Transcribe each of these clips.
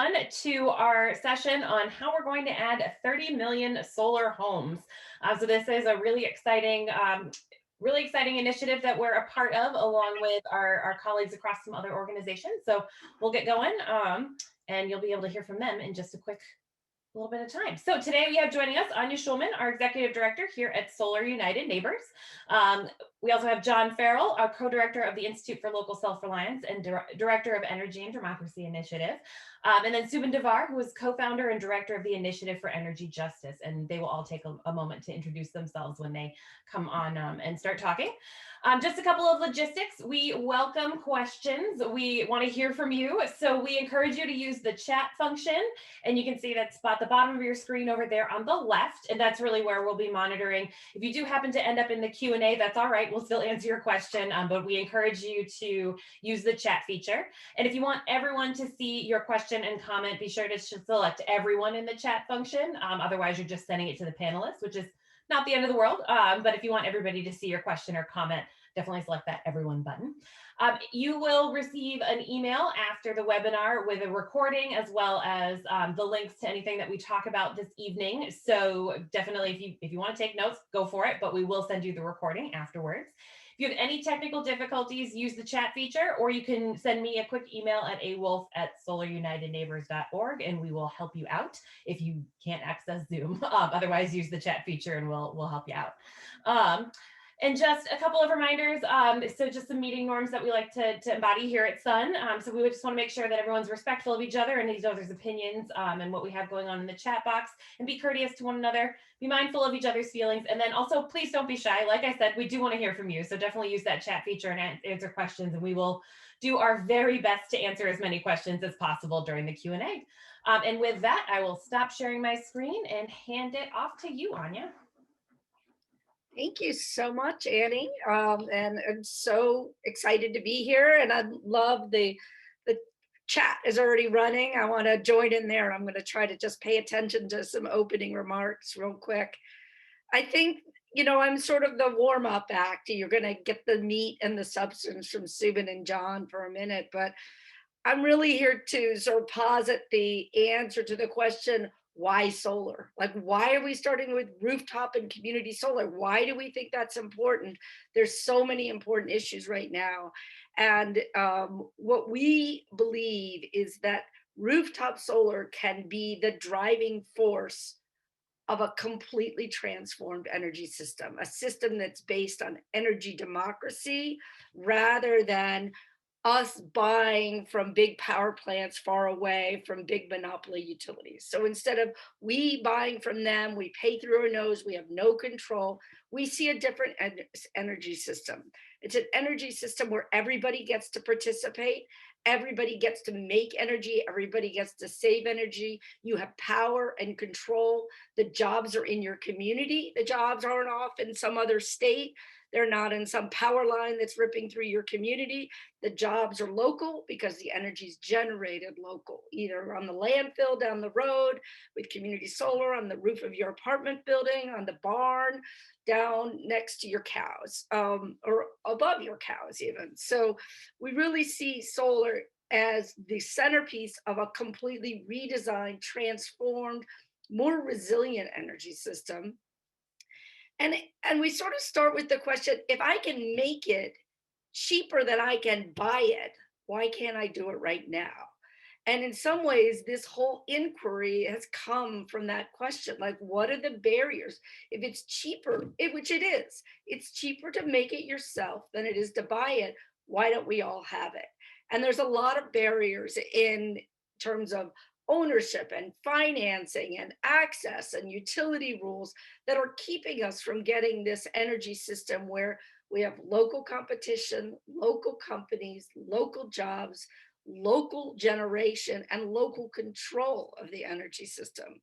everyone to our session on how we're going to add 30 million solar homes. So this is a really exciting initiative that we're a part of, along with our colleagues across some other organizations. So we'll get going, and you'll be able to hear from them in just a little bit of time. So today we have joining us Anya Schoolman, our executive director here at Solar United Neighbors. We also have John Farrell, our co-director of the Institute for Local Self-Reliance and director of Energy and Democracy Initiative. And then Subin DeVar, who is co-founder and director of the Initiative for Energy Justice. And they will all take a moment to introduce themselves when they come on and start talking. Just a couple of logistics. We welcome questions. We want to hear from you. So we encourage you to use the chat function, and you can see that spot at the bottom of your screen over there on the left, and that's really where we'll be monitoring. If you do happen to end up in the Q&A, that's all right. We'll still answer your question, but we encourage you to use the chat feature. And if you want everyone to see your question and comment, be sure to select everyone in the chat function. Otherwise, you're just sending it to the panelists, which is not the end of the world. But if you want everybody to see your question or comment, definitely select that everyone button. You will receive an email after the webinar with a recording, as well as the links to anything that we talk about this evening. So definitely, if you want to take notes, go for it, but we will send you the recording afterwards. If you have any technical difficulties, use the chat feature, or you can send me a quick email at awolf@solarunitedneighbors.org, and we will help you out if you can't access Zoom. Otherwise, use the chat feature and we'll help you out. And just a couple of reminders. So just some meeting norms that we like to embody here at Sun. So we would just want to make sure that everyone's respectful of each other and each other's opinions and what we have going on in the chat box, and be courteous to one another, be mindful of each other's feelings. And then also, please don't be shy. Like I said, we do want to hear from you. So definitely use that chat feature and answer questions, and we will do our very best to answer as many questions as possible during the Q&A. And with that, I will stop sharing my screen and hand it off to you, Anya. Thank you so much, Annie. And I'm so excited to be here. And I love the chat is already running. I want to join in there. I'm going to try to just pay attention to some opening remarks real quick. I think, I'm sort of the warm-up act. You're going to get the meat and the substance from Subin and John for a minute, but I'm really here to sort of posit the answer to the question, why solar? Like, why are we starting with rooftop and community solar? Why do we think that's important? There's so many important issues right now. And what we believe is that rooftop solar can be the driving force of a completely transformed energy system, a system that's based on energy democracy rather than us buying from big power plants far away from big monopoly utilities. So instead of we buying from them, we pay through our nose, we have no control. We see a different energy system. It's an energy system where everybody gets to participate, everybody gets to make energy, everybody gets to save energy. You have power and control. The jobs are in your community. The jobs aren't off in some other state. They're not in some power line that's ripping through your community. The jobs are local because the energy is generated local, either on the landfill down the road with community solar, on the roof of your apartment building, on the barn, down next to your cows, or above your cows even. So we really see solar as the centerpiece of a completely redesigned, transformed, more resilient energy system. And we sort of start with the question, if I can make it cheaper than I can buy it, why can't I do it right now? And in some ways, this whole inquiry has come from that question, like, what are the barriers? If it's cheaper, which it is, it's cheaper to make it yourself than it is to buy it. Why don't we all have it? And there's a lot of barriers in terms of ownership and financing and access and utility rules that are keeping us from getting this energy system where we have local competition, local companies, local jobs, local generation, and local control of the energy system.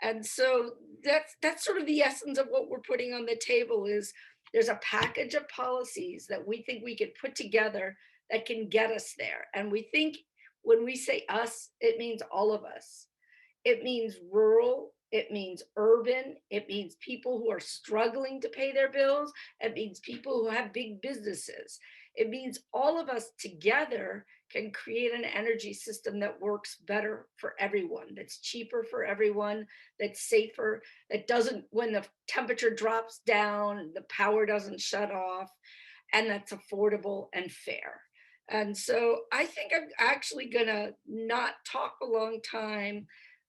And so that's sort of the essence of what we're putting on the table. Is there's a package of policies that we think we can put together that can get us there. And we think when we say us, it means all of us. It means rural, it means urban, it means people who are struggling to pay their bills, it means people who have big businesses. It means all of us together can create an energy system that works better for everyone, that's cheaper for everyone, that's safer, that doesn't, when the temperature drops down, the power doesn't shut off, and that's affordable and fair. And so I think I'm actually gonna not talk a long time.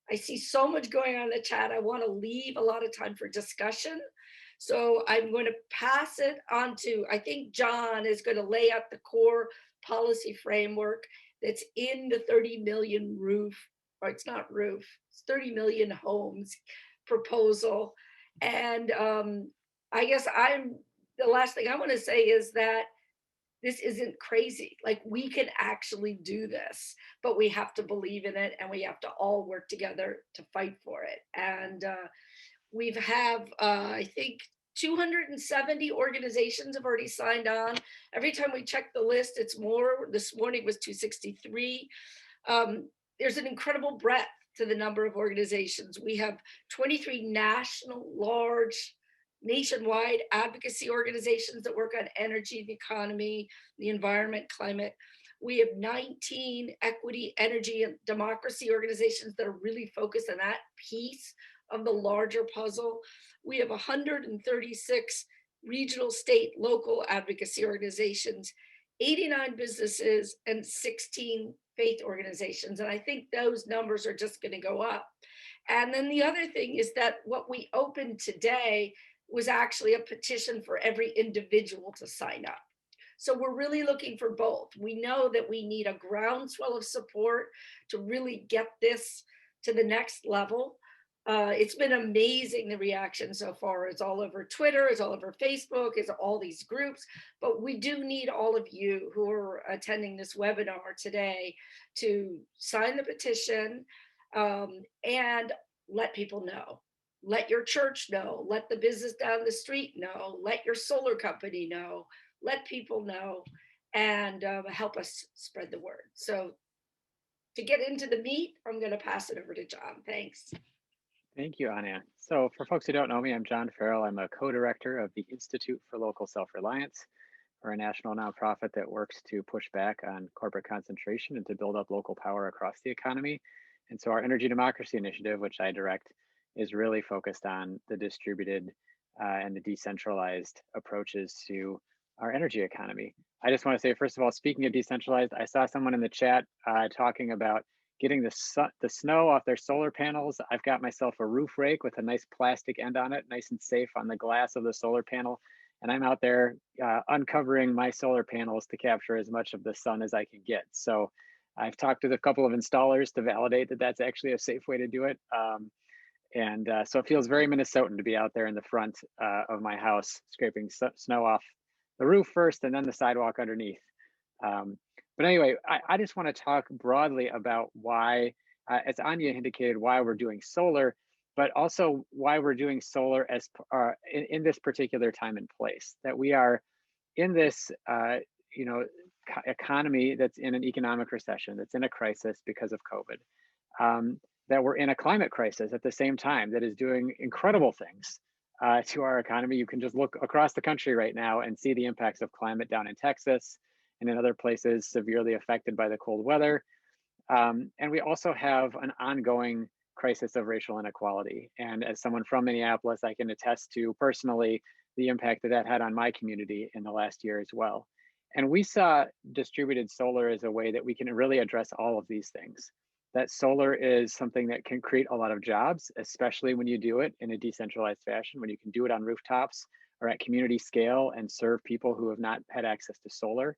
I see so much going on in the chat. I want to leave a lot of time for discussion. So I'm going to pass it on to, I think John is going to lay out the core policy framework that's in the 30 million roof, or it's not roof, it's 30 million homes proposal. And I guess the last thing I want to say is that this isn't crazy. Like, we can actually do this, but we have to believe in it and we have to all work together to fight for it. And we've I think 270 organizations have already signed on. Every time we check the list, it's more. This morning was 263. There's an incredible breadth to the number of organizations. We have 23 national, large, nationwide advocacy organizations that work on energy, the economy, the environment, climate. We have 19 equity, energy, and democracy organizations that are really focused on that piece of the larger puzzle. We have 136 regional, state, local advocacy organizations, 89 businesses, and 16 faith organizations. And I think those numbers are just going to go up. And then the other thing is that what we opened today was actually a petition for every individual to sign up. So we're really looking for both. We know that we need a groundswell of support to really get this to the next level. It's been amazing, the reaction so far. It's all over Twitter, it's all over Facebook, it's all these groups. But we do need all of you who are attending this webinar today to sign the petition and let people know. Let your church know, let the business down the street know, let your solar company know, let people know, and help us spread the word. So to get into the meat, I'm going to pass it over to John. Thanks. Thank you, Anya. So for folks who don't know me, I'm John Farrell. I'm a co-director of the Institute for Local Self-Reliance. We're a national nonprofit that works to push back on corporate concentration and to build up local power across the economy. And so our Energy Democracy Initiative, which I direct, is really focused on the distributed and the decentralized approaches to our energy economy. I just want to say, first of all, speaking of decentralized, I saw someone in the chat talking about getting the snow off their solar panels. I've got myself a roof rake with a nice plastic end on it, nice and safe on the glass of the solar panel. And I'm out there uncovering my solar panels to capture as much of the sun as I can get. So I've talked with a couple of installers to validate that that's actually a safe way to do it. So it feels very Minnesotan to be out there in the front of my house, scraping snow off the roof first and then the sidewalk underneath. But anyway, I just want to talk broadly about why, as Anya indicated, why we're doing solar, but also why we're doing solar as in this particular time and place. That we are in this, economy that's in an economic recession, that's in a crisis because of COVID. That we're in a climate crisis at the same time that is doing incredible things to our economy. You can just look across the country right now and see the impacts of climate down in Texas and in other places severely affected by the cold weather. And we also have an ongoing crisis of racial inequality. And as someone from Minneapolis, I can attest to personally the impact that that had on my community in the last year as well. And we saw distributed solar as a way that we can really address all of these things. That solar is something that can create a lot of jobs, especially when you do it in a decentralized fashion, when you can do it on rooftops or at community scale and serve people who have not had access to solar.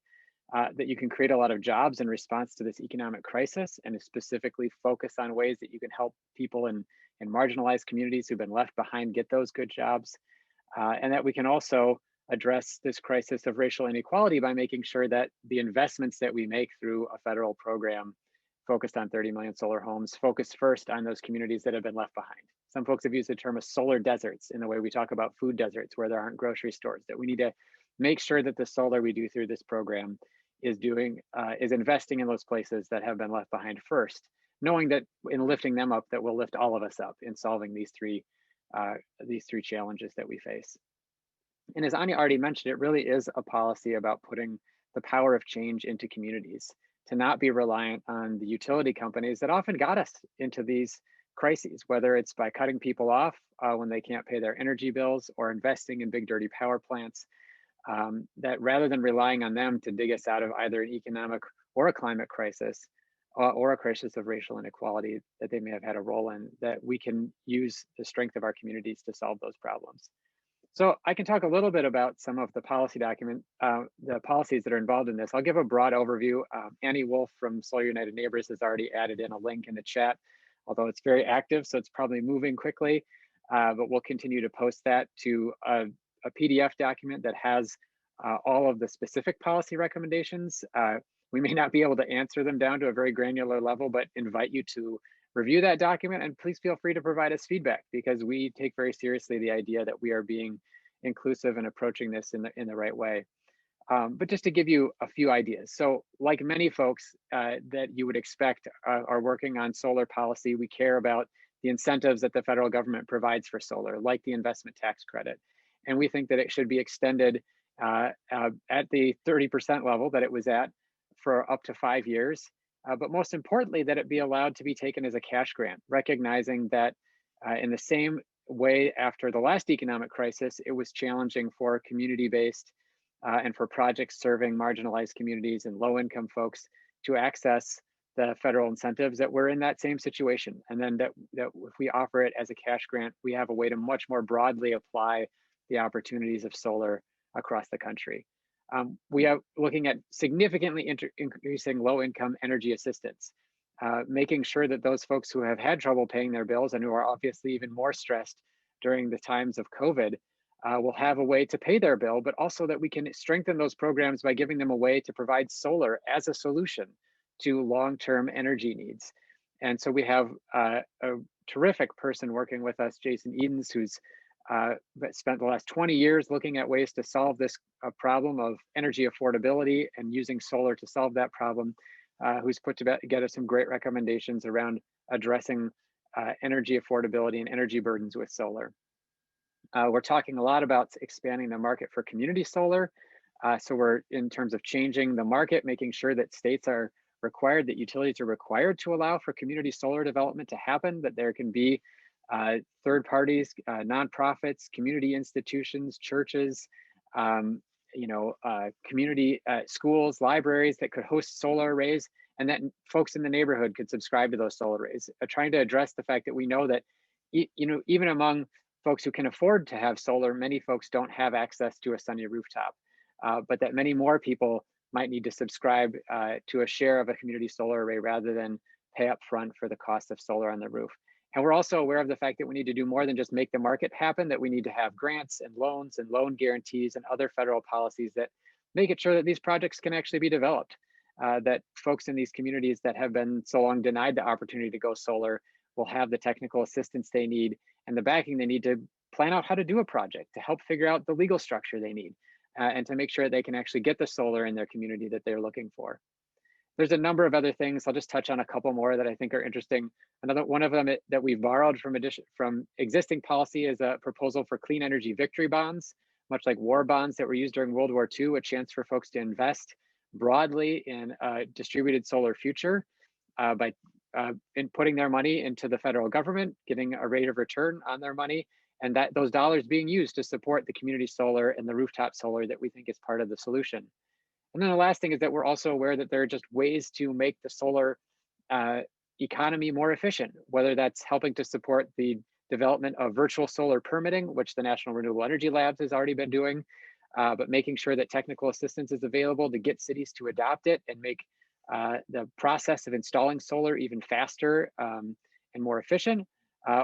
That you can create a lot of jobs in response to this economic crisis and specifically focus on ways that you can help people in marginalized communities who've been left behind get those good jobs. And that we can also address this crisis of racial inequality by making sure that the investments that we make through a federal program focused on 30 million solar homes, focus first on those communities that have been left behind. Some folks have used the term of solar deserts in the way we talk about food deserts where there aren't grocery stores, that we need to make sure that the solar we do through this program is investing in those places that have been left behind first, knowing that in lifting them up, that will lift all of us up in solving these three challenges that we face. And as Anya already mentioned, it really is a policy about putting the power of change into communities, to not be reliant on the utility companies that often got us into these crises, whether it's by cutting people off when they can't pay their energy bills or investing in big dirty power plants, that rather than relying on them to dig us out of either an economic or a climate crisis or a crisis of racial inequality that they may have had a role in, that we can use the strength of our communities to solve those problems. So I can talk a little bit about some of the policy the policies that are involved in this. I'll give a broad overview. Annie Wolf from Solar United Neighbors has already added in a link in the chat, although it's very active, so it's probably moving quickly, but we'll continue to post that to a PDF document that has all of the specific policy recommendations. We may not be able to answer them down to a very granular level, but invite you to review that document, and please feel free to provide us feedback, because we take very seriously the idea that we are being inclusive and approaching this in the right way. But just to give you a few ideas. So like many folks that you would expect are working on solar policy, we care about the incentives that the federal government provides for solar, like the investment tax credit. And we think that it should be extended at the 30% level that it was at for up to 5 years. But most importantly, that it be allowed to be taken as a cash grant, recognizing that in the same way after the last economic crisis, it was challenging for community-based and for projects serving marginalized communities and low-income folks to access the federal incentives, that we're in that same situation. And then that if we offer it as a cash grant, we have a way to much more broadly apply the opportunities of solar across the country. We are looking at significantly increasing low-income energy assistance, making sure that those folks who have had trouble paying their bills and who are obviously even more stressed during the times of COVID will have a way to pay their bill, but also that we can strengthen those programs by giving them a way to provide solar as a solution to long-term energy needs. And so we have a terrific person working with us, Jason Edens, who's spent the last 20 years looking at ways to solve this problem of energy affordability and using solar to solve that problem, who's put together some great recommendations around addressing energy affordability and energy burdens with solar. We're talking a lot about expanding the market for community solar. So we're, in terms of changing the market, making sure that states are required, that utilities are required to allow for community solar development to happen, that there can be third parties, nonprofits, community institutions, churches, community schools, libraries that could host solar arrays, and that folks in the neighborhood could subscribe to those solar arrays. Trying to address the fact that we know that, even among folks who can afford to have solar, many folks don't have access to a sunny rooftop, but that many more people might need to subscribe to a share of a community solar array rather than pay up front for the cost of solar on the roof. And we're also aware of the fact that we need to do more than just make the market happen, that we need to have grants and loans and loan guarantees and other federal policies that make it sure that these projects can actually be developed, that folks in these communities that have been so long denied the opportunity to go solar will have the technical assistance they need and the backing they need to plan out how to do a project, to help figure out the legal structure they need, and to make sure they can actually get the solar in their community that they're looking for. There's a number of other things. I'll just touch on a couple more that I think are interesting. Another one of them that we've borrowed from existing policy is a proposal for clean energy victory bonds, much like war bonds that were used during World War II, a chance for folks to invest broadly in a distributed solar future by putting their money into the federal government, getting a rate of return on their money, and that those dollars being used to support the community solar and the rooftop solar that we think is part of the solution. And then the last thing is that we're also aware that there are just ways to make the solar economy more efficient, whether that's helping to support the development of virtual solar permitting, which the National Renewable Energy Labs has already been doing, but making sure that technical assistance is available to get cities to adopt it and make the process of installing solar even faster and more efficient,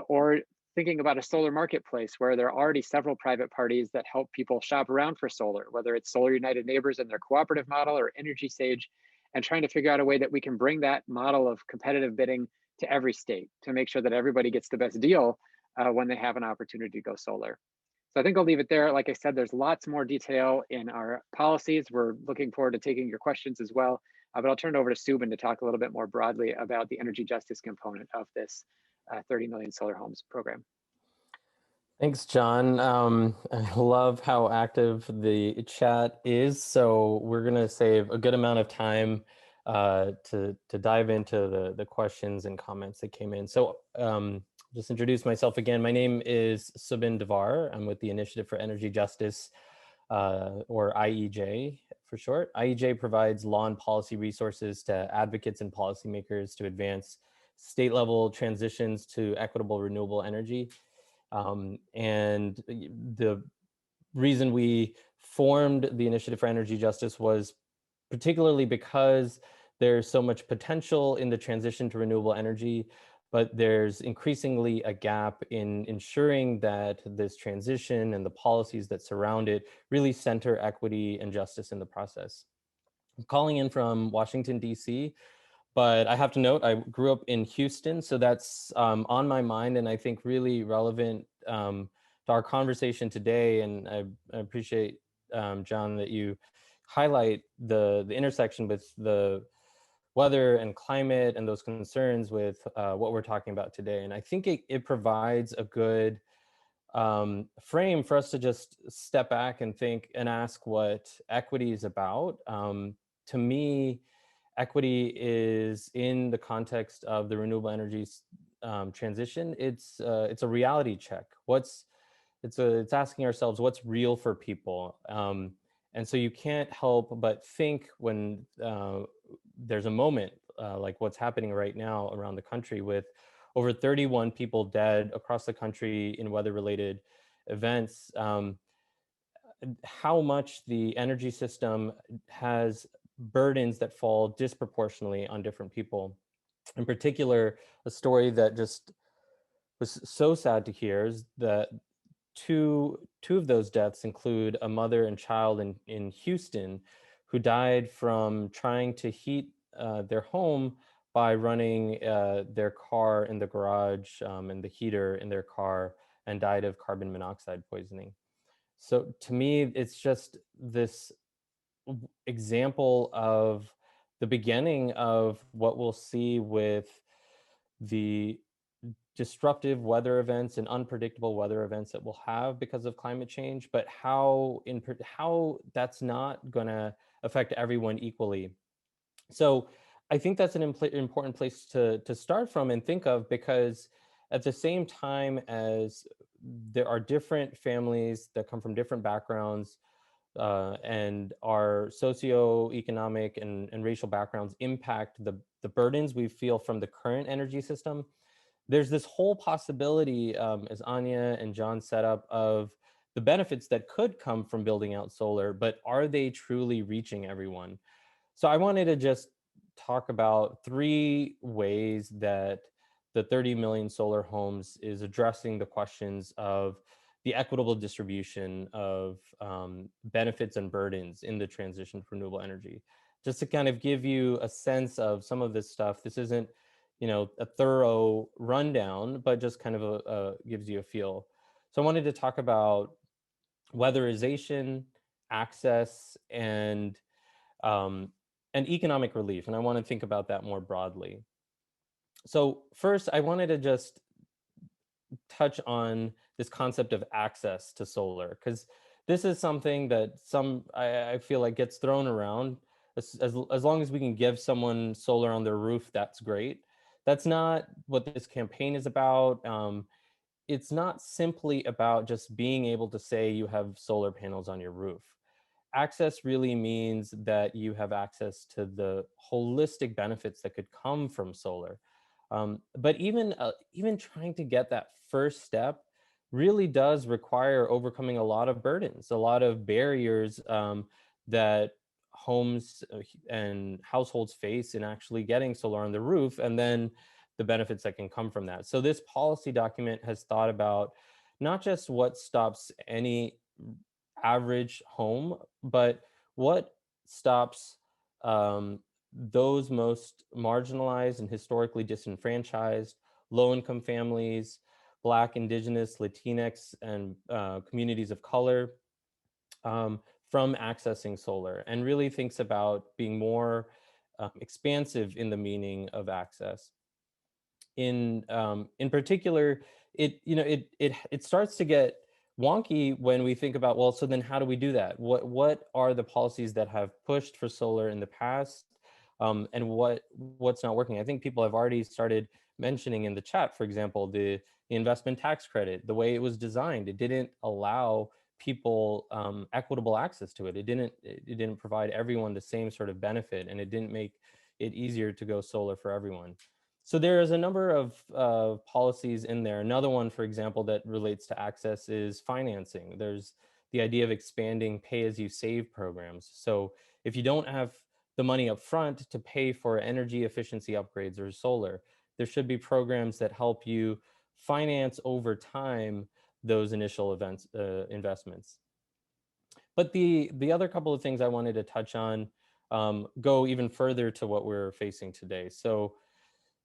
or thinking about a solar marketplace where there are already several private parties that help people shop around for solar, whether it's Solar United Neighbors and their cooperative model or Energy Sage, and trying to figure out a way that we can bring that model of competitive bidding to every state to make sure that everybody gets the best deal when they have an opportunity to go solar. So I think I'll leave it there. Like I said, there's lots more detail in our policies. We're looking forward to taking your questions as well, but I'll turn it over to Subin to talk a little bit more broadly about the energy justice component of this 30 million solar homes program. Thanks, John. I love how active the chat is. So we're going to save a good amount of time to dive into the questions and comments that came in. So just introduce myself again. My name is Subin DeVar. I'm with the Initiative for Energy Justice, or IEJ for short. IEJ provides law and policy resources to advocates and policymakers to advance state-level transitions to equitable renewable energy. And the reason we formed the Initiative for Energy Justice was particularly because there's so much potential in the transition to renewable energy, but there's increasingly a gap in ensuring that this transition and the policies that surround it really center equity and justice in the process. I'm calling in from Washington, D.C., but I have to note, I grew up in Houston, so that's on my mind and I think really relevant to our conversation today. And I appreciate, John, that you highlight the intersection with the weather and climate and those concerns with what we're talking about today. And I think it provides a good frame for us to just step back and think and ask what equity is about. To me, equity is in the context of the renewable energy transition. It's a reality check. It's asking ourselves what's real for people. And so you can't help but think when there's a moment like what's happening right now around the country with over 31 people dead across the country in weather-related events, how much the energy system has burdens that fall disproportionately on different people. In particular, a story that just was so sad to hear is that two of those deaths include a mother and child in Houston who died from trying to heat their home by running their car in the garage and the heater in their car, and died of carbon monoxide poisoning. So to me, it's just this example of the beginning of what we'll see with the disruptive weather events and unpredictable weather events that we'll have because of climate change, but how that's not going to affect everyone equally. So I think that's an important place to start from and think of, because at the same time as there are different families that come from different backgrounds, and our socioeconomic and racial backgrounds impact the burdens we feel from the current energy system. There's this whole possibility, as Anya and John set up, of the benefits that could come from building out solar, but are they truly reaching everyone? So I wanted to just talk about 3 ways that the 30 million solar homes is addressing the questions of the equitable distribution of benefits and burdens in the transition to renewable energy. Just to kind of give you a sense of some of this stuff, this isn't, a thorough rundown, but just kind of gives you a feel. So I wanted to talk about weatherization, access, and economic relief. And I want to think about that more broadly. So first, I wanted to just touch on this concept of access to solar, because this is something that I feel like gets thrown around. As long as we can give someone solar on their roof, that's great. That's not what this campaign is about. It's not simply about just being able to say you have solar panels on your roof. Access really means that you have access to the holistic benefits that could come from solar. But even trying to get that first step really does require overcoming a lot of burdens, a lot of barriers that homes and households face in actually getting solar on the roof, and then the benefits that can come from that. So this policy document has thought about not just what stops any average home, but what stops those most marginalized and historically disenfranchised, low-income families, Black, Indigenous, Latinx, and communities of color from accessing solar, and really thinks about being more expansive in the meaning of access. in particular, it starts to get wonky when we think about, well, so then how do we do that? What are the policies that have pushed for solar in the past, and what's not working? I think people have already started mentioning in the chat, for example, the investment tax credit, the way it was designed, it didn't allow people equitable access to it. It didn't provide everyone the same sort of benefit, and it didn't make it easier to go solar for everyone. So there is a number of policies in there. Another one, for example, that relates to access is financing. There's the idea of expanding pay-as-you-save programs. So if you don't have the money up front to pay for energy efficiency upgrades or solar, there should be programs that help you finance over time those initial investments. But the other couple of things I wanted to touch on go even further to what we're facing today. So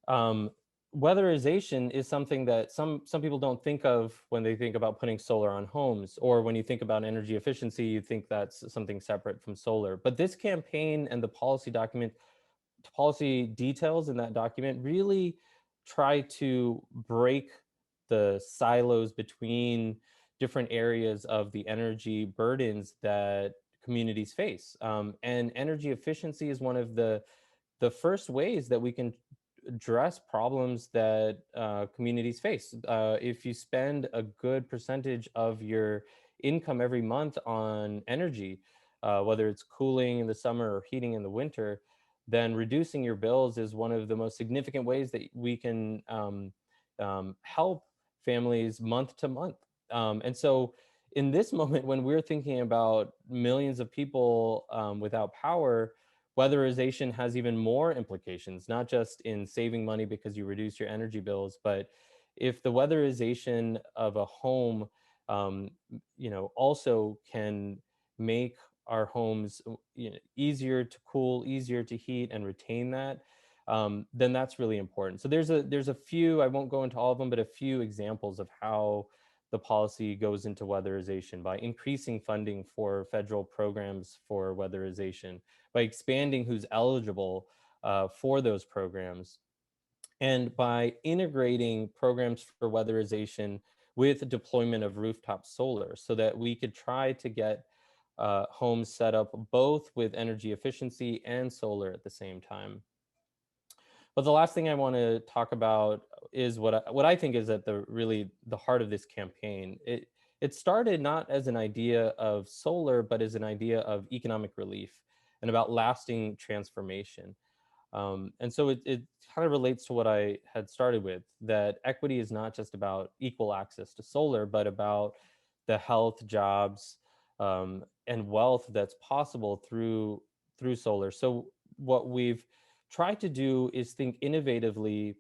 um, weatherization is something that some people don't think of when they think about putting solar on homes, or when you think about energy efficiency, you think that's something separate from solar. But this campaign and the policy details in that document really try to break the silos between different areas of the energy burdens that communities face. And energy efficiency is one of the first ways that we can address problems that communities face. If you spend a good percentage of your income every month on energy, whether it's cooling in the summer or heating in the winter, then reducing your bills is one of the most significant ways that we can help families month to month. And so in this moment, when we're thinking about millions of people without power, weatherization has even more implications, not just in saving money because you reduce your energy bills, but if the weatherization of a home, also can make our homes easier to cool, easier to heat, and retain that, then that's really important. So there's a few, I won't go into all of them, but a few examples of how the policy goes into weatherization by increasing funding for federal programs for weatherization, by expanding who's eligible for those programs, and by integrating programs for weatherization with deployment of rooftop solar, so that we could try to get homes set up both with energy efficiency and solar at the same time. But the last thing I want to talk about is what I think is at the heart of this campaign. It started not as an idea of solar, but as an idea of economic relief and about lasting transformation. And so it kind of relates to what I had started with, that equity is not just about equal access to solar, but about the health, jobs, and wealth that's possible through solar. So what we've tried to do is think innovatively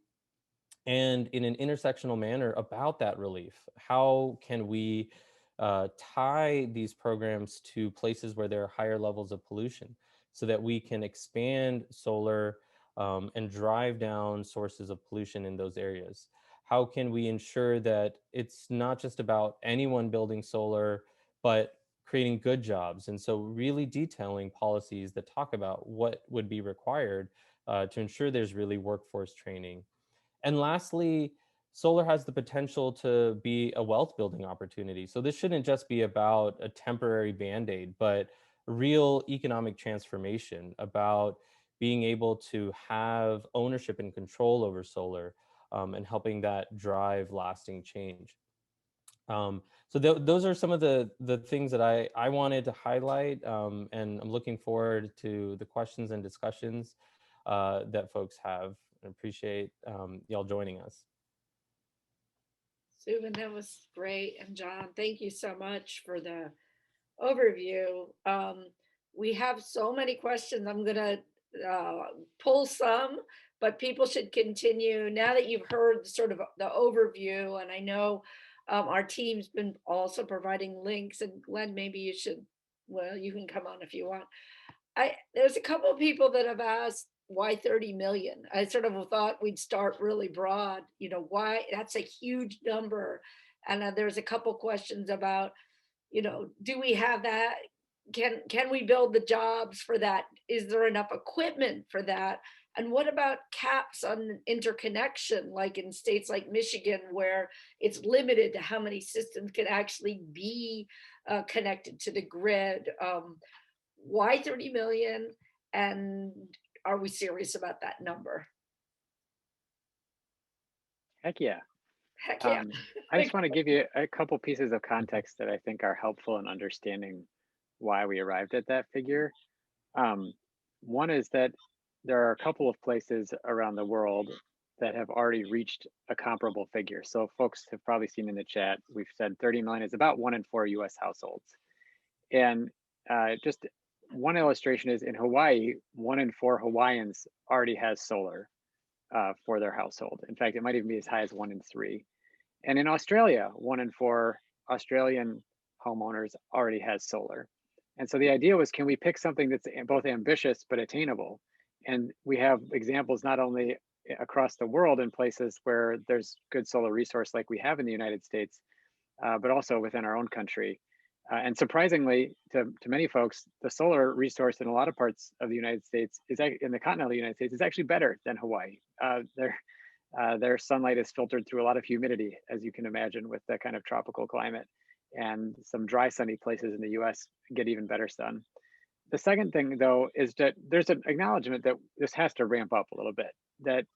and in an intersectional manner about that relief. How can we tie these programs to places where there are higher levels of pollution, so that we can expand solar and drive down sources of pollution in those areas? How can we ensure that it's not just about anyone building solar, but creating good jobs? And so really detailing policies that talk about what would be required to ensure there's really workforce training. And lastly, solar has the potential to be a wealth building opportunity. So this shouldn't just be about a temporary band-aid, but real economic transformation, about being able to have ownership and control over solar, and helping that drive lasting change. Those are some of the things that I wanted to highlight, and I'm looking forward to the questions and discussions that folks have. I appreciate y'all joining us. Subin, that was great. And John, thank you so much for the overview. We have so many questions. I'm going to pull some, but people should continue now that you've heard sort of the overview. And I know our team's been also providing links. And Glenn, maybe you should, well, you can come on if you want. There's a couple of people that have asked why 30 million. I sort of thought we'd start really broad, why that's a huge number. And there's a couple questions about, do we have that? Can we build the jobs for that? Is there enough equipment for that? And what about caps on interconnection, like in states like Michigan, where it's limited to how many systems can actually be connected to the grid? Why 30 million? And are we serious about that number? Heck yeah. Heck yeah. I just want to give you a couple pieces of context that I think are helpful in understanding why we arrived at that figure. One is that there are a couple of places around the world that have already reached a comparable figure. So folks have probably seen in the chat, we've said 30 million is about 1 in 4 US households. And just one illustration is in Hawaii, 1 in 4 Hawaiians already has solar for their household. In fact, it might even be as high as 1 in 3. And in Australia, 1 in 4 Australian homeowners already has solar. And so the idea was, can we pick something that's both ambitious but attainable? And we have examples not only across the world in places where there's good solar resource like we have in the United States, but also within our own country. And surprisingly to many folks, the solar resource in a lot of parts of the United States is in the continental United States is actually better than Hawaii. Their sunlight is filtered through a lot of humidity, as you can imagine, with that kind of tropical climate. And some dry, sunny places in the US get even better sun. The second thing, though, is that there's an acknowledgement that this has to ramp up a little bit. That,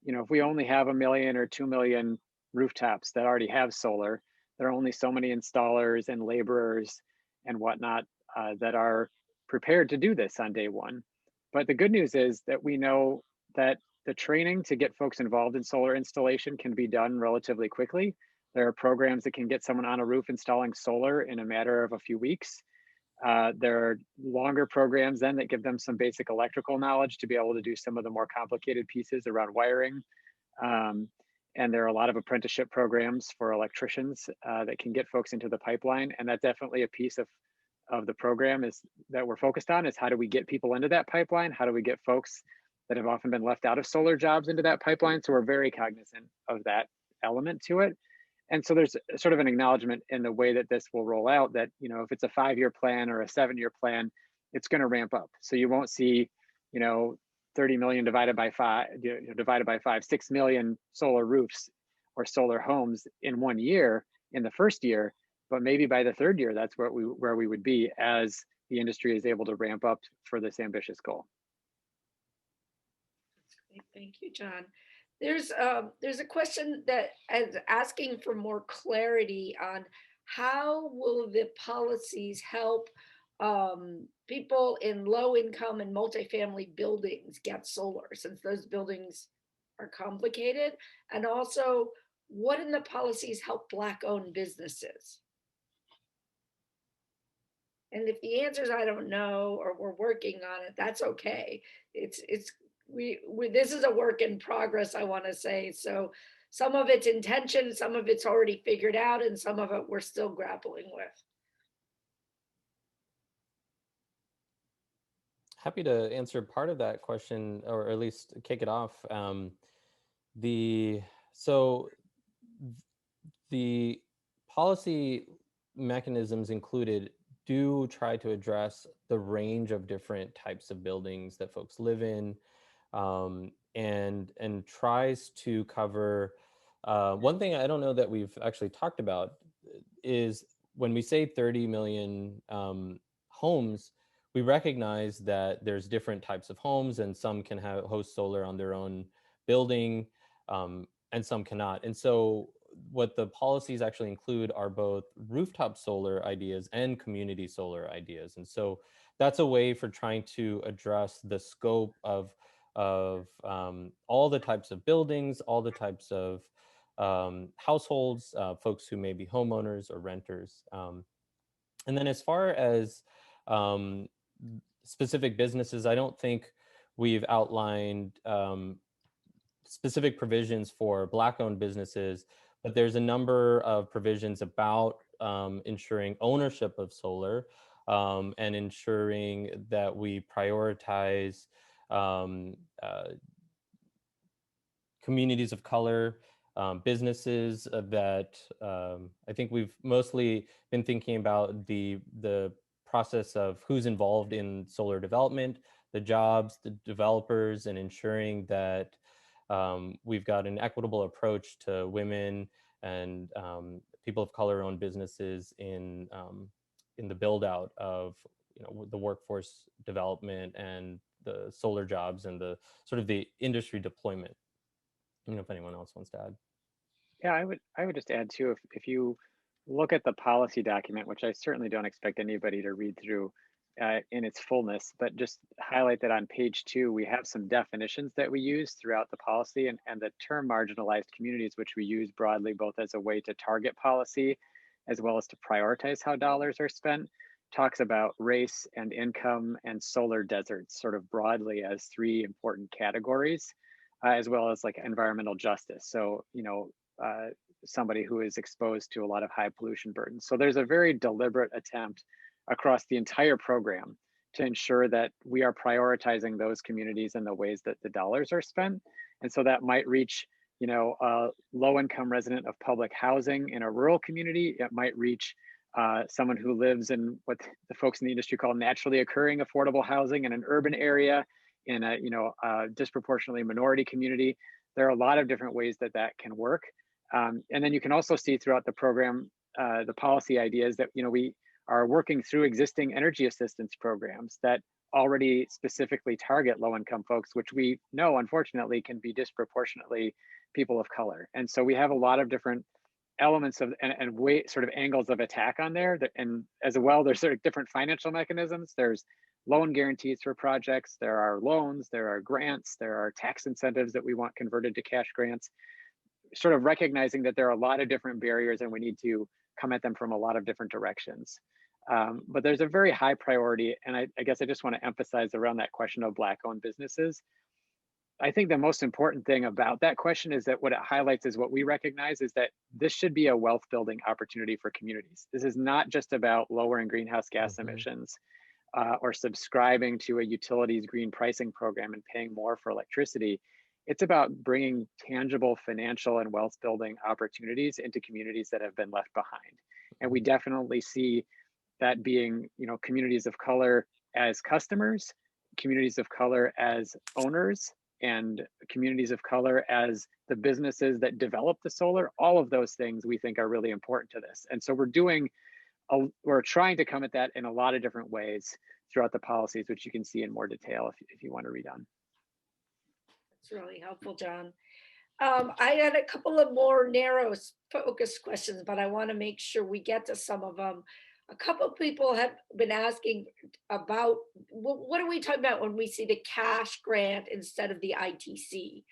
if we only have 1 million or 2 million rooftops that already have solar, there are only so many installers and laborers and whatnot that are prepared to do this on day one. But the good news is that we know that the training to get folks involved in solar installation can be done relatively quickly. There are programs that can get someone on a roof installing solar in a matter of a few weeks. There are longer programs then that give them some basic electrical knowledge to be able to do some of the more complicated pieces around wiring. And there are a lot of apprenticeship programs for electricians that can get folks into the pipeline. And that's definitely a piece of the program is that we're focused on is how do we get people into that pipeline? How do we get folks that have often been left out of solar jobs into that pipeline? So we're very cognizant of that element to it. And so there's sort of an acknowledgement in the way that this will roll out that, if it's a 5-year plan or a 7-year plan, it's going to ramp up. So you won't see, 30 million divided by 5, 6 million solar roofs or solar homes in 1 year in the first year, but maybe by the 3rd year, that's where we would be as the industry is able to ramp up for this ambitious goal. Thank you, John. There's a question that is asking for more clarity on how will the policies help people in low income and multifamily buildings get solar, since those buildings are complicated, and also what in the policies help Black owned businesses? And if the answer is I don't know, or we're working on it, that's okay. This is a work in progress, I want to say. So some of it's intention, some of it's already figured out, and some of it we're still grappling with. Happy to answer part of that question, or at least kick it off. The policy mechanisms included do try to address the range of different types of buildings that folks live in, and tries to cover. One thing I don't know that we've actually talked about is when we say 30 million homes, we recognize that there's different types of homes, and some can host solar on their own building, and some cannot. And so what the policies actually include are both rooftop solar ideas and community solar ideas. And so that's a way for trying to address the scope of all the types of buildings, all the types of households, folks who may be homeowners or renters. And then as far as specific businesses, I don't think we've outlined specific provisions for Black-owned businesses, but there's a number of provisions about ensuring ownership of solar, and ensuring that we prioritize communities of color, businesses that I think we've mostly been thinking about the process of who's involved in solar development, the jobs, the developers, and ensuring that we've got an equitable approach to women and people of color-owned businesses in the build out of the workforce development and the solar jobs and the sort of the industry deployment. I don't know if anyone else wants to add. Yeah, I would just add too, if you look at the policy document, which I certainly don't expect anybody to read through in its fullness, but just highlight that on page 2, we have some definitions that we use throughout the policy, and the term marginalized communities, which we use broadly, both as a way to target policy, as well as to prioritize how dollars are spent, talks about race and income and solar deserts sort of broadly as 3 important categories, as well as like environmental justice. So, somebody who is exposed to a lot of high pollution burdens. So there's a very deliberate attempt across the entire program to ensure that we are prioritizing those communities in the ways that the dollars are spent. And so that might reach, a low-income resident of public housing in a rural community. It might reach someone who lives in what the folks in the industry call naturally occurring affordable housing in an urban area, in a disproportionately minority community. There are a lot of different ways that can work. And then you can also see throughout the program, the policy ideas that, we are working through existing energy assistance programs that already specifically target low-income folks, which we know, unfortunately, can be disproportionately people of color. And so we have a lot of different elements of and way sort of angles of attack on there. And as well, there's sort of different financial mechanisms. There's loan guarantees for projects. There are loans, there are grants, there are tax incentives that we want converted to cash grants, sort of recognizing that there are a lot of different barriers and we need to come at them from a lot of different directions. But there's a very high priority, and I guess I just want to emphasize around that question of Black-owned businesses. I think the most important thing about that question is that what it highlights is what we recognize is that this should be a wealth building opportunity for communities. This is not just about lowering greenhouse gas emissions or subscribing to a utilities green pricing program and paying more for electricity. It's about bringing tangible financial and wealth building opportunities into communities that have been left behind. And we definitely see that being, communities of color as customers, communities of color as owners, and communities of color as the businesses that develop the solar. All of those things we think are really important to this. And so we're trying to come at that in a lot of different ways throughout the policies, which you can see in more detail if you want to read on. That's really helpful, John. I had a couple of more narrow focused questions, but I want to make sure we get to some of them. A couple of people have been asking about what are we talking about when we see the cash grant instead of the ITC?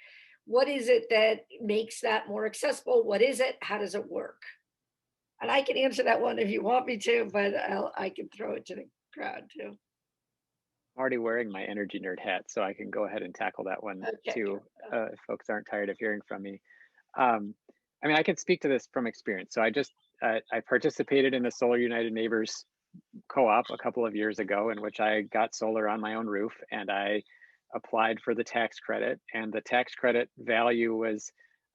What is it that makes that more accessible? What is it? How does it work? And I can answer that one if you want me to, but I can throw it to the crowd too. I'm already wearing my energy nerd hat, so I can go ahead and tackle that one too, if folks aren't tired of hearing from me. I can speak to this from experience. So I participated in the Solar United Neighbors co-op a couple of years ago, in which I got solar on my own roof, and I applied for the tax credit. And the tax credit value was,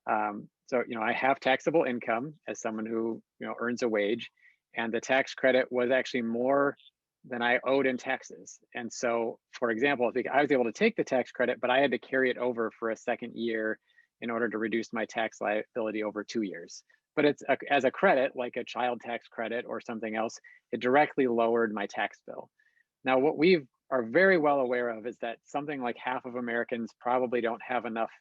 I have taxable income as someone who earns a wage, and the tax credit was actually more than I owed in taxes. And so, for example, I was able to take the tax credit, but I had to carry it over for a second year in order to reduce my tax liability over 2 years. But it's as a credit, like a child tax credit or something else, it directly lowered my tax bill. Now, what we are very well aware of is that something like half of Americans probably don't have enough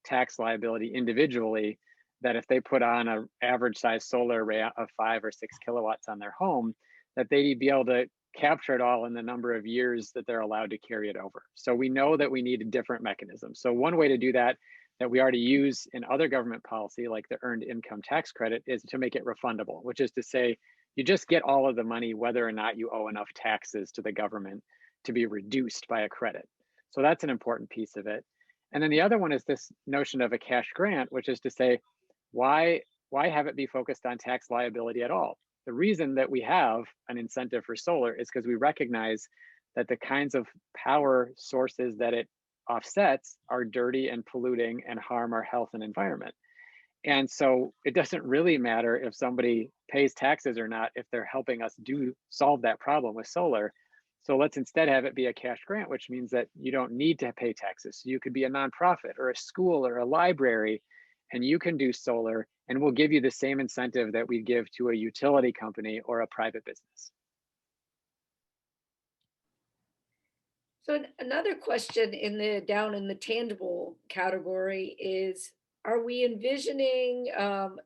tax liability individually, that if they put on an average size solar array of 5 or 6 kilowatts on their home, that they'd be able to capture it all in the number of years that they're allowed to carry it over. So we know that we need a different mechanism. So one way to do that we already use in other government policy, like the earned income tax credit, is to make it refundable, which is to say you just get all of the money whether or not you owe enough taxes to the government to be reduced by a credit. So that's an important piece of it. And then the other one is this notion of a cash grant, which is to say, why have it be focused on tax liability at all? The reason that we have an incentive for solar is because we recognize that the kinds of power sources that it offsets are dirty and polluting and harm our health and environment. And so it doesn't really matter if somebody pays taxes or not if they're helping us solve that problem with solar. So let's instead have it be a cash grant, which means that you don't need to pay taxes. So you could be a nonprofit or a school or a library, and you can do solar, and we'll give you the same incentive that we give to a utility company or a private business. So another question down in the tangible category is, are we envisioning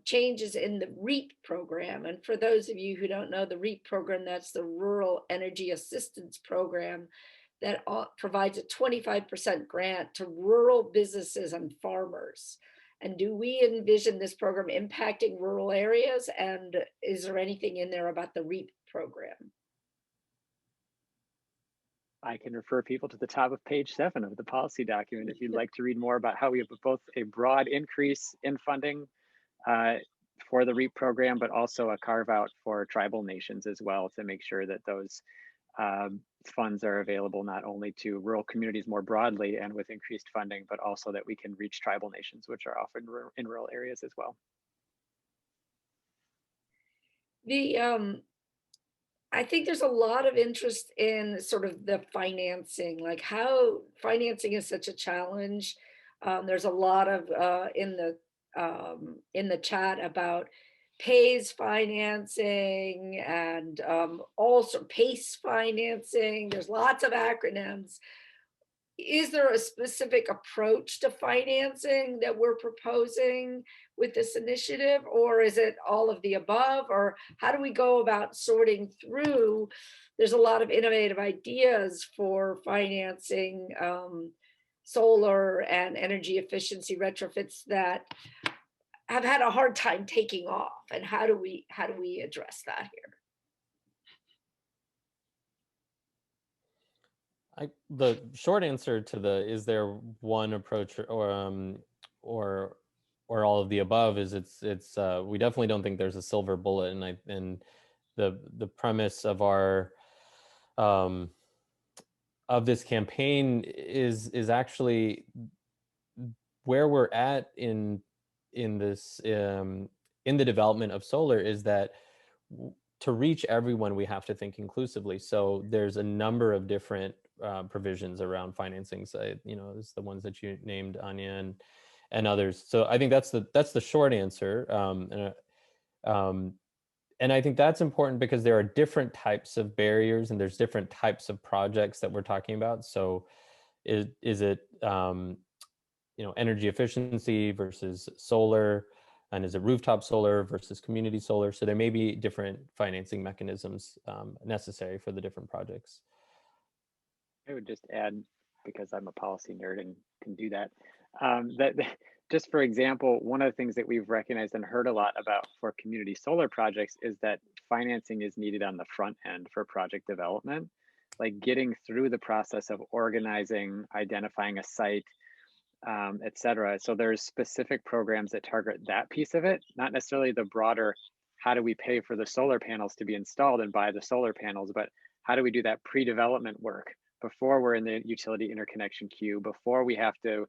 changes in the REAP program? And for those of you who don't know the REAP program, that's the Rural Energy Assistance Program that provides a 25% grant to rural businesses and farmers. And do we envision this program impacting rural areas? And is there anything in there about the REAP program? I can refer people to the top of page 7 of the policy document if you'd like to read more about how we have both a broad increase in funding for the REAP program, but also a carve out for tribal nations as well, to make sure that those funds are available not only to rural communities more broadly and with increased funding, but also that we can reach tribal nations, which are often in rural areas as well. I think there's a lot of interest in sort of the financing, like how financing is such a challenge. There's a lot of in the chat about PAYS financing and also PACE financing. There's lots of acronyms. Is there a specific approach to financing that we're proposing with this initiative, or is it all of the above, or how do we go about sorting through? There's a lot of innovative ideas for financing solar and energy efficiency retrofits that have had a hard time taking off, and how do we address that here? The short answer to the is there one approach or all of the above is it's we definitely don't think there's a silver bullet, and the premise of our of this campaign is actually where we're at in this in the development of solar is that to reach everyone we have to think inclusively. So there's a number of different provisions around financing, so it's the ones that you named, Anya, and others. So I think that's the short answer, and I think that's important because there are different types of barriers and there's different types of projects that we're talking about. So is it energy efficiency versus solar, and is it rooftop solar versus community solar? So there may be different financing mechanisms necessary for the different projects. I would just add, because I'm a policy nerd and can do that, that just for example, one of the things that we've recognized and heard a lot about for community solar projects is that financing is needed on the front end for project development, like getting through the process of organizing, identifying a site, et cetera. So there's specific programs that target that piece of it, not necessarily the broader, how do we pay for the solar panels to be installed and buy the solar panels, but how do we do that pre-development work before we're in the utility interconnection queue, before we have to,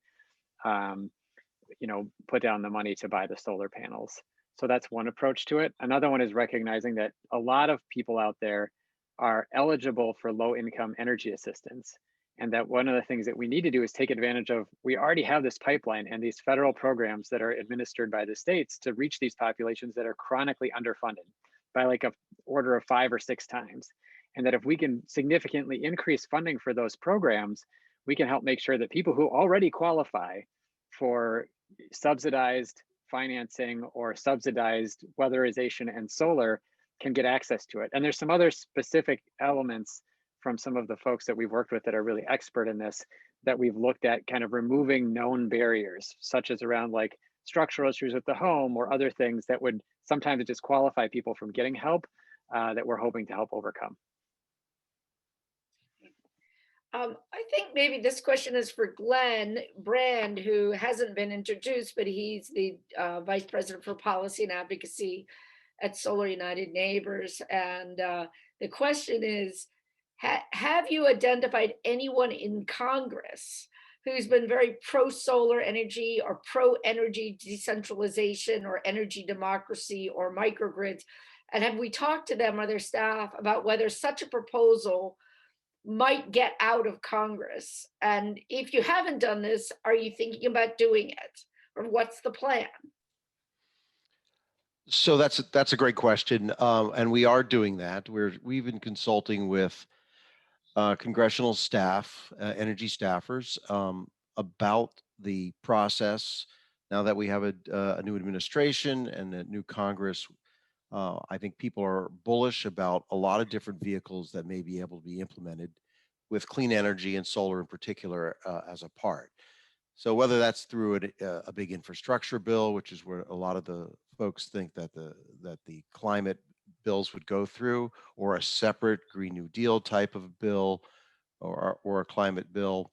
put down the money to buy the solar panels. So that's one approach to it. Another one is recognizing that a lot of people out there are eligible for low income energy assistance. And that one of the things that we need to do is take advantage of, we already have this pipeline and these federal programs that are administered by the states to reach these populations that are chronically underfunded by like a order of 5 or 6 times. And that if we can significantly increase funding for those programs, we can help make sure that people who already qualify for subsidized financing or subsidized weatherization and solar can get access to it. And there's some other specific elements from some of the folks that we've worked with that are really expert in this, that we've looked at kind of removing known barriers, such as around like structural issues with the home or other things that would sometimes disqualify people from getting help, that we're hoping to help overcome. I think maybe this question is for Glenn Brand, who hasn't been introduced, but he's the Vice President for Policy and Advocacy at Solar United Neighbors. And the question is, have you identified anyone in Congress who's been very pro-solar energy or pro-energy decentralization or energy democracy or microgrids? And have we talked to them or their staff about whether such a proposal might get out of Congress? And if you haven't done this, are you thinking about doing it? Or what's the plan? So that's a great question, and we are doing that. We've been consulting with congressional staff, energy staffers, about the process. Now that we have a new administration and a new Congress, I think people are bullish about a lot of different vehicles that may be able to be implemented with clean energy and solar in particular as a part. So whether that's through a big infrastructure bill, which is where a lot of the folks think that the climate bills would go through, or a separate Green New Deal type of bill, or a climate bill,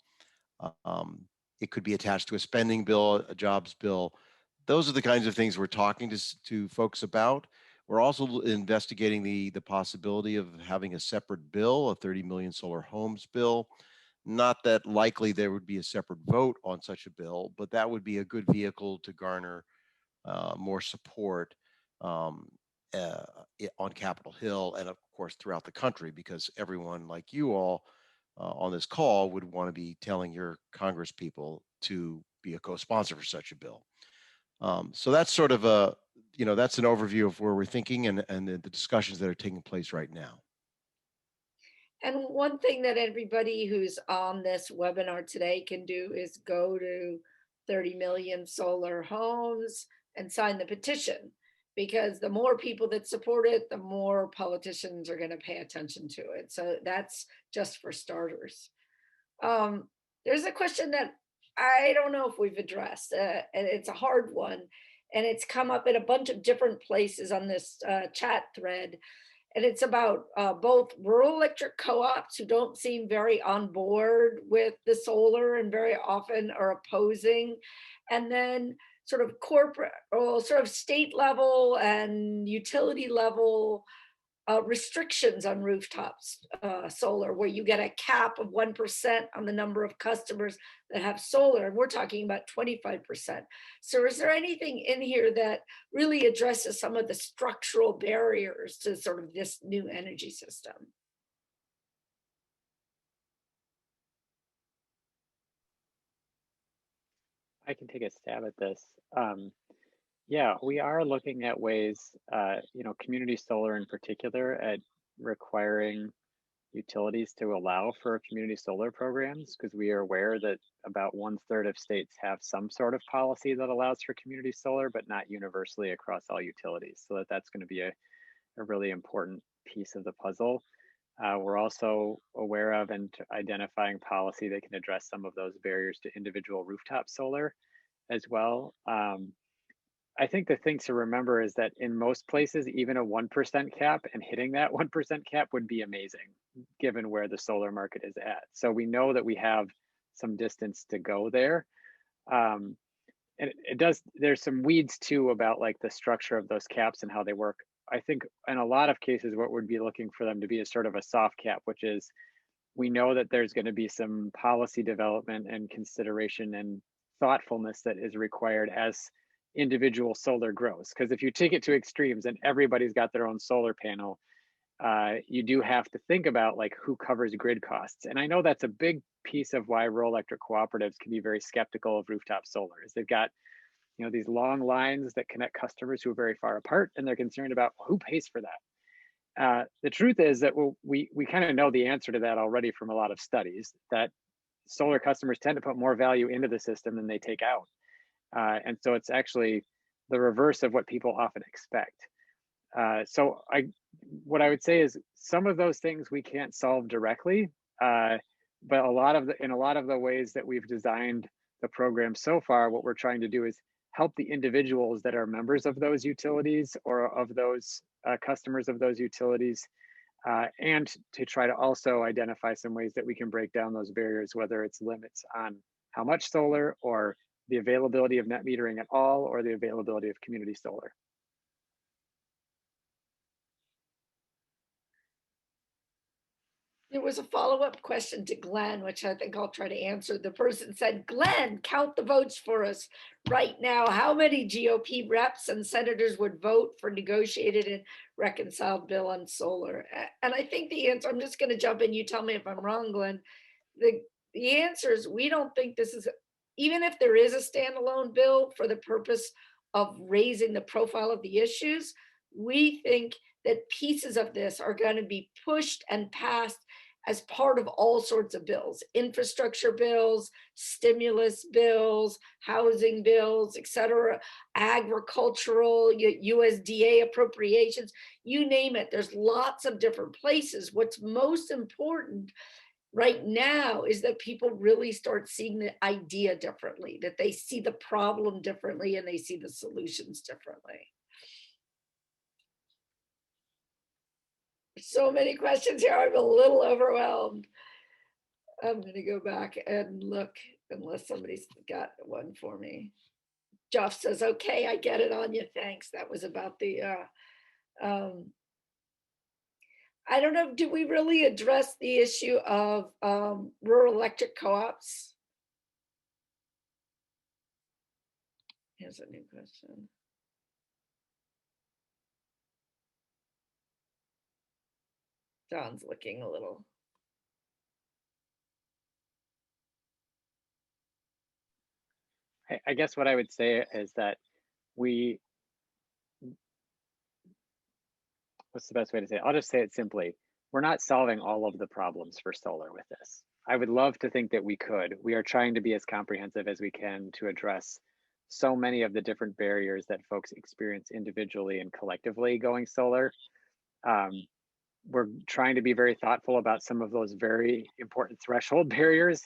um, it could be attached to a spending bill, a jobs bill. Those are the kinds of things we're talking to folks about. We're also investigating the possibility of having a separate bill, a 30 million solar homes bill. Not that likely there would be a separate vote on such a bill, but that would be a good vehicle to garner more support um, on Capitol Hill and, of course, throughout the country, because everyone like you all on this call would want to be telling your Congress people to be a co-sponsor for such a bill. So that's sort of that's an overview of where we're thinking and the discussions that are taking place right now. And one thing that everybody who's on this webinar today can do is go to 30 million solar homes and sign the petition, because the more people that support it, the more politicians are going to pay attention to it. So that's just for starters. There's a question that I don't know if we've addressed, and it's a hard one, and it's come up in a bunch of different places on this chat thread. And it's about both rural electric co-ops who don't seem very on board with the solar and very often are opposing, and then sort of corporate or sort of state level and utility level restrictions on rooftops solar, where you get a cap of 1% on the number of customers that have solar, and we're talking about 25%. So is there anything in here that really addresses some of the structural barriers to sort of this new energy system? I can take a stab at this. Yeah, we are looking at ways, community solar in particular, at requiring utilities to allow for community solar programs, because we are aware that about 1/3 of states have some sort of policy that allows for community solar, but not universally across all utilities. So that's going to be a really important piece of the puzzle. We're also aware of and identifying policy that can address some of those barriers to individual rooftop solar as well. I think the thing to remember is that in most places, even a 1% cap and hitting that 1% cap would be amazing, given where the solar market is at. So we know that we have some distance to go there. And there's some weeds too about like the structure of those caps and how they work. I think in a lot of cases, what we'd be looking for them to be is sort of a soft cap, which is, we know that there's going to be some policy development and consideration and thoughtfulness that is required as individual solar grows. Because if you take it to extremes and everybody's got their own solar panel, you do have to think about like who covers grid costs. And I know that's a big piece of why rural electric cooperatives can be very skeptical of rooftop solar, is they've got these long lines that connect customers who are very far apart, and they're concerned about, well, who pays for that. The truth is that we kind of know the answer to that already from a lot of studies, that solar customers tend to put more value into the system than they take out. And so it's actually the reverse of what people often expect. So what I would say is some of those things we can't solve directly, but in a lot of the ways that we've designed the program so far, what we're trying to do is help the individuals that are members of those utilities or of those customers of those utilities, and to try to also identify some ways that we can break down those barriers, whether it's limits on how much solar, or the availability of net metering at all, or the availability of community solar. There was a follow-up question to Glenn, which I think I'll try to answer. The person said, Glenn, count the votes for us right now. How many GOP reps and senators would vote for negotiated and reconciled bill on solar? And I think the answer, I'm just going to jump in. You tell me if I'm wrong, Glenn. The answer is we don't think this is, even if there is a standalone bill for the purpose of raising the profile of the issues, we think that pieces of this are going to be pushed and passed as part of all sorts of bills, infrastructure bills, stimulus bills, housing bills, et cetera, agricultural, USDA appropriations, you name it. There's lots of different places. What's most important right now is that people really start seeing the idea differently, that they see the problem differently and they see the solutions differently. So many questions here. I'm a little overwhelmed. I'm going to go back and look unless somebody's got one for me. Jeff says, okay, I get it, Anya. Thanks. That was about the, I don't know, did we really address the issue of rural electric co-ops? Here's a new question. John's looking a little. I guess what I would say is that what's the best way to say it? I'll just say it simply. We're not solving all of the problems for solar with this. I would love to think that we could. We are trying to be as comprehensive as we can to address so many of the different barriers that folks experience individually and collectively going solar. We're trying to be very thoughtful about some of those very important threshold barriers.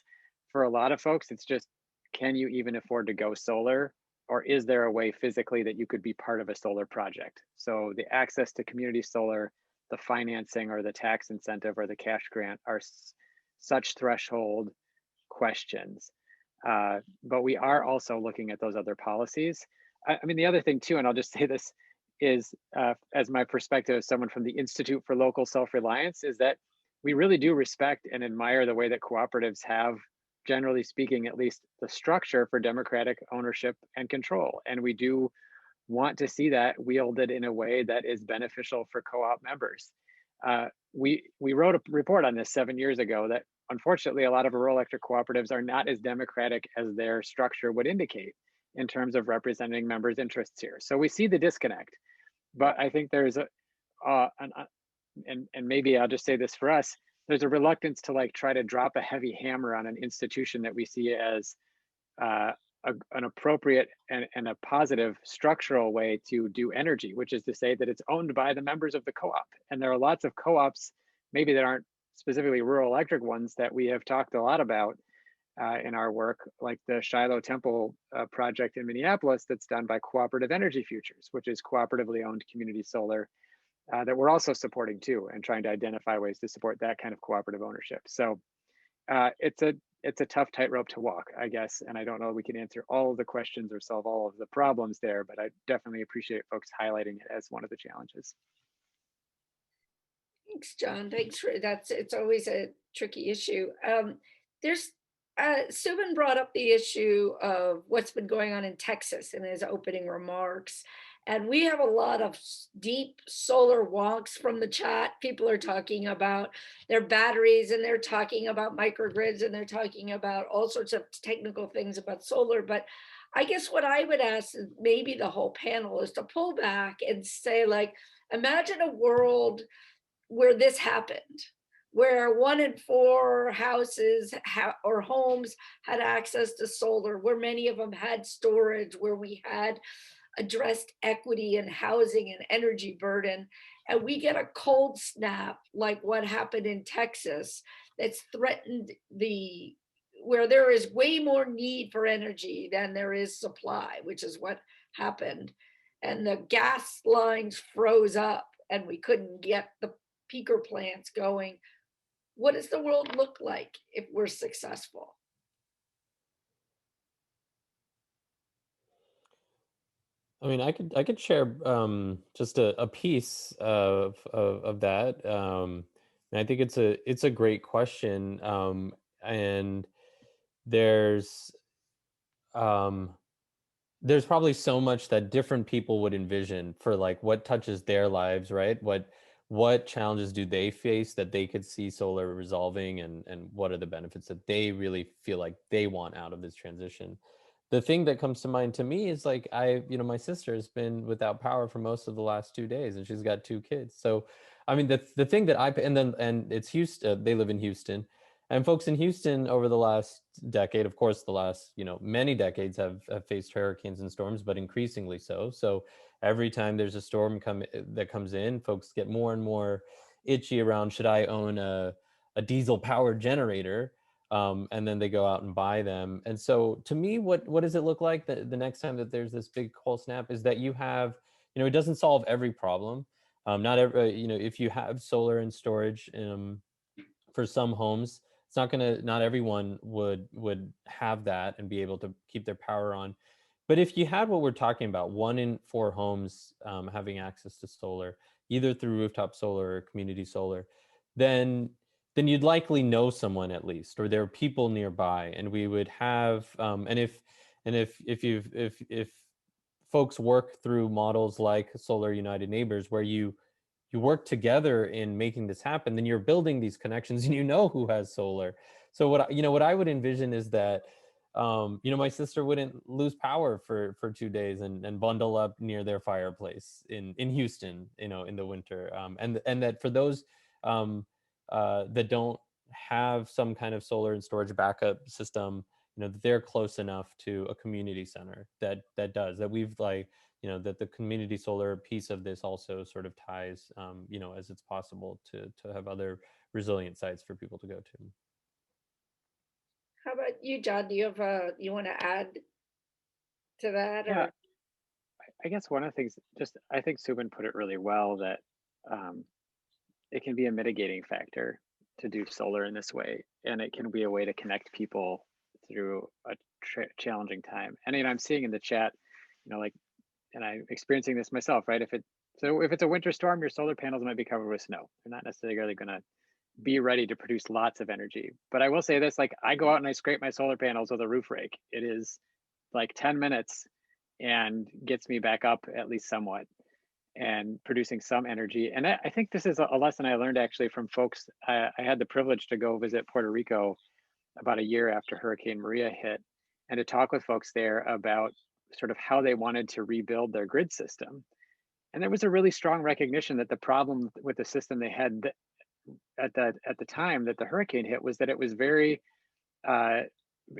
For a lot of folks, it's just, can you even afford to go solar? Or is there a way physically that you could be part of a solar project? So the access to community solar, the financing or the tax incentive or the cash grant are such threshold questions. But we are also looking at those other policies. I mean, the other thing too, and I'll just say this, is as my perspective as someone from the Institute for Local Self-Reliance, is that we really do respect and admire the way that cooperatives have, generally speaking, at least the structure for democratic ownership and control. And we do want to see that wielded in a way that is beneficial for co-op members. We wrote a report on this 7 years ago that unfortunately a lot of rural electric cooperatives are not as democratic as their structure would indicate in terms of representing members' interests here. So we see the disconnect, but I think there's and maybe I'll just say this for us, there's a reluctance to like try to drop a heavy hammer on an institution that we see as an appropriate and a positive structural way to do energy, which is to say that it's owned by the members of the co-op. And there are lots of co-ops, maybe that aren't specifically rural electric ones, that we have talked a lot about in our work, like the Shiloh Temple project in Minneapolis that's done by Cooperative Energy Futures, which is cooperatively owned community solar that we're also supporting too, and trying to identify ways to support that kind of cooperative ownership. So it's a tough tightrope to walk, I guess, and I don't know if we can answer all of the questions or solve all of the problems there, but I definitely appreciate folks highlighting it as one of the challenges. Thanks, John. Thanks for that. It's always a tricky issue. Subin brought up the issue of what's been going on in Texas in his opening remarks. And we have a lot of deep solar wonks from the chat. People are talking about their batteries and they're talking about microgrids and they're talking about all sorts of technical things about solar. But I guess what I would ask is maybe the whole panel is to pull back and say, like, imagine a world where this happened, where 1 in 4 houses or homes had access to solar, where many of them had storage, where we had addressed equity and housing and energy burden, and we get a cold snap like what happened in Texas that's threatened where there is way more need for energy than there is supply, which is what happened. And the gas lines froze up and we couldn't get the peaker plants going. What does the world look like if we're successful? I mean, I could share just a piece of that. And I think it's a great question, and there's um, there's probably so much that different people would envision for like what touches their lives, right? What challenges do they face that they could see solar resolving, and what are the benefits that they really feel like they want out of this transition? The thing that comes to mind to me is like my sister has been without power for most of the last 2 days, and she's got 2 kids. So, I mean, the thing that and it's Houston. They live in Houston, and folks in Houston over the last decade, of course, the last many decades have faced hurricanes and storms, but increasingly so. So every time there's a storm that comes in, folks get more and more itchy around, should I own a diesel powered generator? And then they go out and buy them. And so to me, what does it look like the next time that there's this big cold snap is that you have, it doesn't solve every problem. Not every, if you have solar and storage for some homes, it's not everyone would have that and be able to keep their power on. But if you had what we're talking about, 1 in 4 homes having access to solar, either through rooftop solar or community solar, then you'd likely know someone at least, or there are people nearby, and we would have. If folks work through models like Solar United Neighbors, where you work together in making this happen, then you're building these connections, and who has solar. So what I would envision is that my sister wouldn't lose power for 2 days and bundle up near their fireplace in Houston, in the winter. And that for those that don't have some kind of solar and storage backup system, that they're close enough to a community center that we've that the community solar piece of this also sort of ties, as it's possible to have other resilient sites for people to go to. How about you, John? Do you have you want to add to that? Yeah, Or I guess one of the things, just I think Subin put it really well, that um, it can be a mitigating factor to do solar in this way, and it can be a way to connect people through a challenging time. And I'm seeing in the chat, like, and I'm experiencing this myself, right? If it's a winter storm, your solar panels might be covered with snow. They're not necessarily going to be ready to produce lots of energy. But I will say this, like, I go out and I scrape my solar panels with a roof rake. It is like 10 minutes and gets me back up at least somewhat and producing some energy. And I think this is a lesson I learned actually from folks. I had the privilege to go visit Puerto Rico about a year after Hurricane Maria hit, and to talk with folks there about sort of how they wanted to rebuild their grid system. And there was a really strong recognition that the problem with the system they had at the time that the hurricane hit was that uh,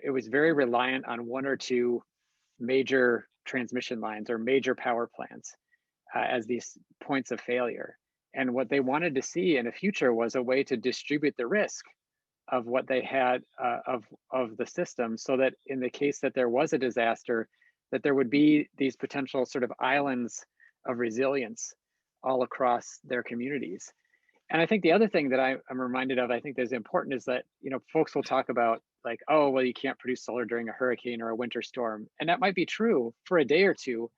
it was very reliant on 1 or 2 major transmission lines or major power plants as these points of failure. And what they wanted to see in the future was a way to distribute the risk of what they had of the system, so that in the case that there was a disaster, that there would be these potential sort of islands of resilience all across their communities. And I think the other thing that I'm reminded of, I think that's important, is that folks will talk about like, oh, well, you can't produce solar during a hurricane or a winter storm, and that might be true for a day or two,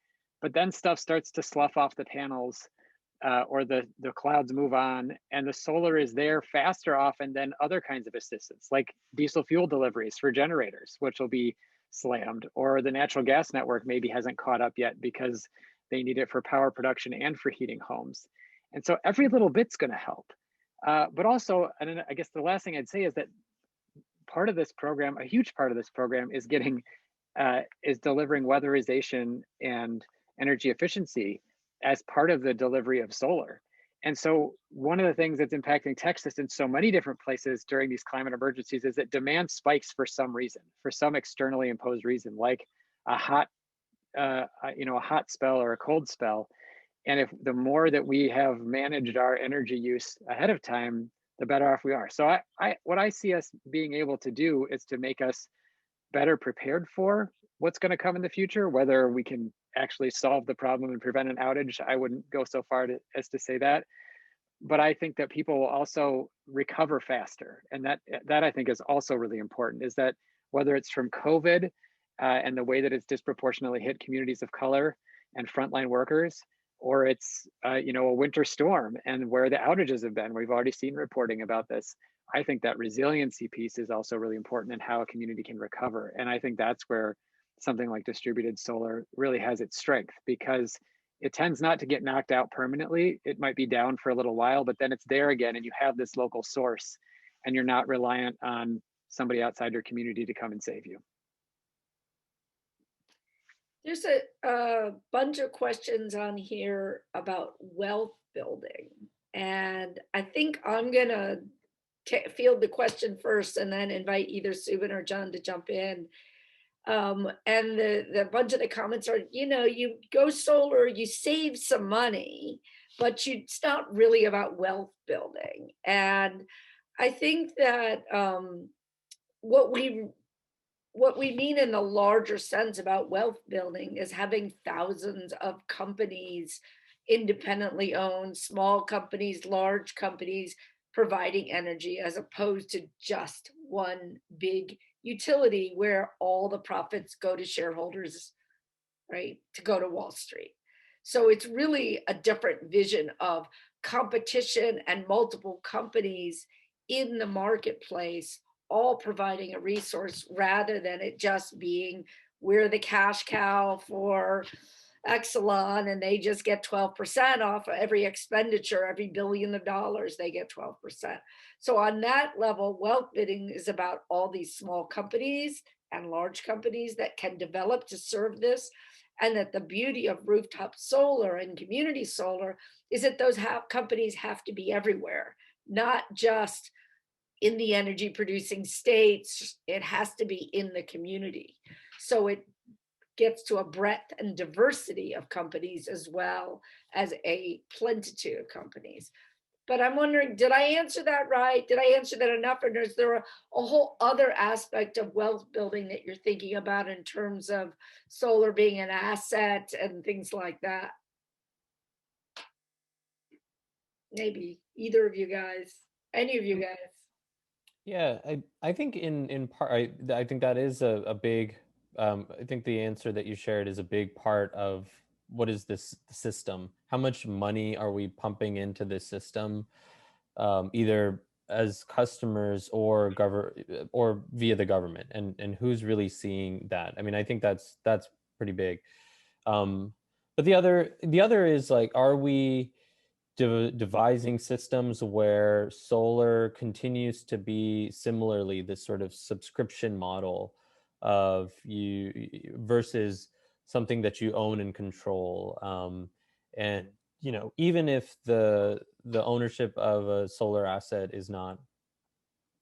but then stuff starts to slough off the panels, or the clouds move on, and the solar is there faster often than other kinds of assistance, like diesel fuel deliveries for generators, which will be slammed, or the natural gas network maybe hasn't caught up yet because they need it for power production and for heating homes. And so every little bit's going to help. But also, and I guess the last thing I'd say is that part of this program, a huge part of this program, is delivering weatherization and energy efficiency as part of the delivery of solar. And so one of the things that's impacting Texas in so many different places during these climate emergencies is that demand spikes for some reason, for some externally imposed reason, like a hot spell or a cold spell. And if the more that we have managed our energy use ahead of time, the better off we are. So what I see us being able to do is to make us better prepared for what's going to come in the future. Whether we can actually solve the problem and prevent an outage, I wouldn't go so far as to say that. But I think that people will also recover faster. And that I think is also really important, is that whether it's from COVID and the way that it's disproportionately hit communities of color and frontline workers, or it's a winter storm and where the outages have been. We've already seen reporting about this. I think that resiliency piece is also really important in how a community can recover. And I think that's where something like distributed solar really has its strength, because it tends not to get knocked out permanently. It might be down for a little while, but then it's there again, and you have this local source, and you're not reliant on somebody outside your community to come and save you. There's a bunch of questions on here about wealth building. And I think I'm going to field the question first and then invite either Subin or John to jump in. And the bunch of the comments are, you go solar, you save some money, but it's not really about wealth building. And I think that what we mean in the larger sense about wealth building is having thousands of companies, independently owned, small companies, large companies, providing energy, as opposed to just one big utility where all the profits go to shareholders, right, to go to Wall Street. So it's really a different vision of competition and multiple companies in the marketplace, all providing a resource, rather than it just being we're the cash cow for Exelon and they just get 12% off of every expenditure, every billion of dollars, they get 12%. So on that level, wealth building is about all these small companies and large companies that can develop to serve this. And that the beauty of rooftop solar and community solar is that those companies have to be everywhere, not just in the energy producing states. It has to be in the community. So it gets to a breadth and diversity of companies as well as a plentitude of companies. But I'm wondering, did I answer that right? Did I answer that enough? Or is there a whole other aspect of wealth building that you're thinking about in terms of solar being an asset and things like that? Maybe either of you guys, any of you guys. Yeah, I think in part, I think that is a big, I think the answer that you shared is a big part of what is this system? How much money are we pumping into this system, either as customers or via the government, and who's really seeing that? I mean, I think that's pretty big. But the other is like, are we devising systems where solar continues to be similarly this sort of subscription model of you versus something that you own and control, and even if the ownership of a solar asset is not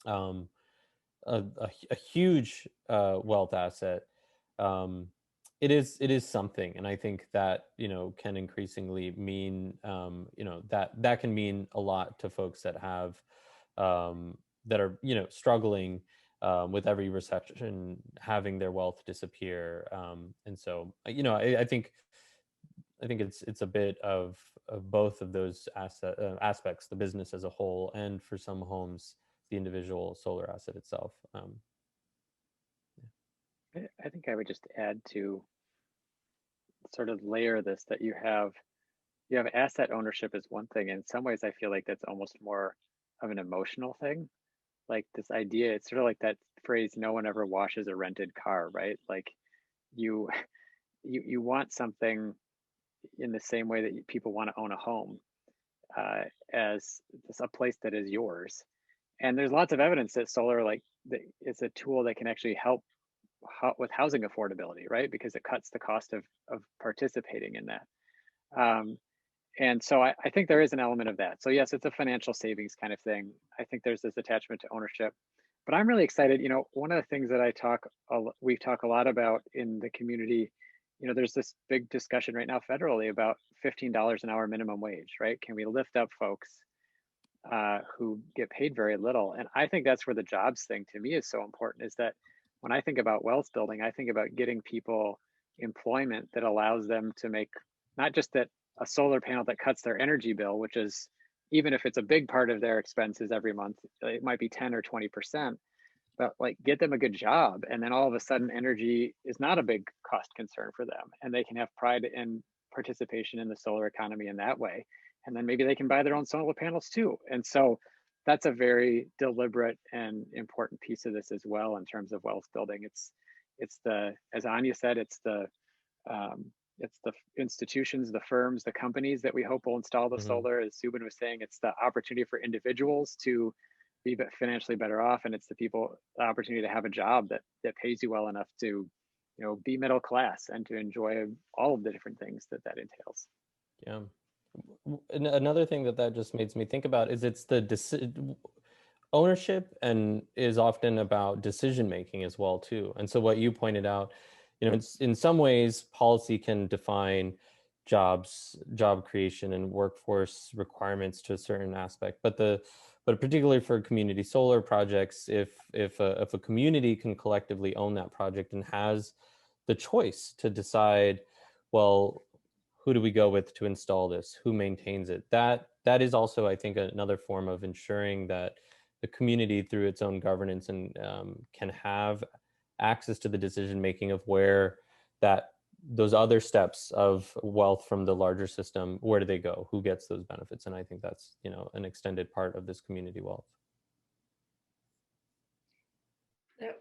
a huge wealth asset, it is something, and I think that can increasingly mean that can mean a lot to folks that have that are struggling with every recession, having their wealth disappear, and so I think it's a bit of both of those aspects, the business as a whole, and for some homes, the individual solar asset itself. I think I would just add to sort of layer this, that you have asset ownership is one thing. In some ways, I feel like that's almost more of an emotional thing. Like this idea, it's sort of like that phrase, no one ever washes a rented car, right? Like you want something in the same way that people want to own a home, as a place that is yours. And there's lots of evidence that solar, like, it's a tool that can actually help with housing affordability, right? Because it cuts the cost of participating in that. And so I think there is an element of that. So yes, it's a financial savings kind of thing. I think there's this attachment to ownership, but I'm really excited. One of the things that we talk a lot about in the community, there's this big discussion right now federally about $15 an hour minimum wage, right? Can we lift up folks who get paid very little? And I think that's where the jobs thing to me is so important, is that when I think about wealth building, I think about getting people employment that allows them to make not just a solar panel that cuts their energy bill, which is, even if it's a big part of their expenses every month, it might be 10 or 20%, but like get them a good job. And then all of a sudden energy is not a big cost concern for them. And they can have pride in participation in the solar economy in that way. And then maybe they can buy their own solar panels too. And so that's a very deliberate and important piece of this as well in terms of wealth building. It's the, as Anya said, um, it's the institutions, the firms, the companies that we hope will install the solar. As Subin was saying, it's the opportunity for individuals to be financially better off, and it's the opportunity to have a job that pays you well enough to, be middle class and to enjoy all of the different things that entails. Yeah. Another thing that just makes me think about is it's the ownership, and is often about decision making as well too. And so what you pointed out, in some ways policy can define job creation and workforce requirements to a certain aspect, but particularly for community solar projects, if a community can collectively own that project and has the choice to decide, well, who do we go with to install this? Who maintains it? That is also, I think, another form of ensuring that the community, through its own governance, and can have access to the decision making of where those other steps of wealth from the larger system, where do they go? Who gets those benefits? And I think that's an extended part of this community wealth.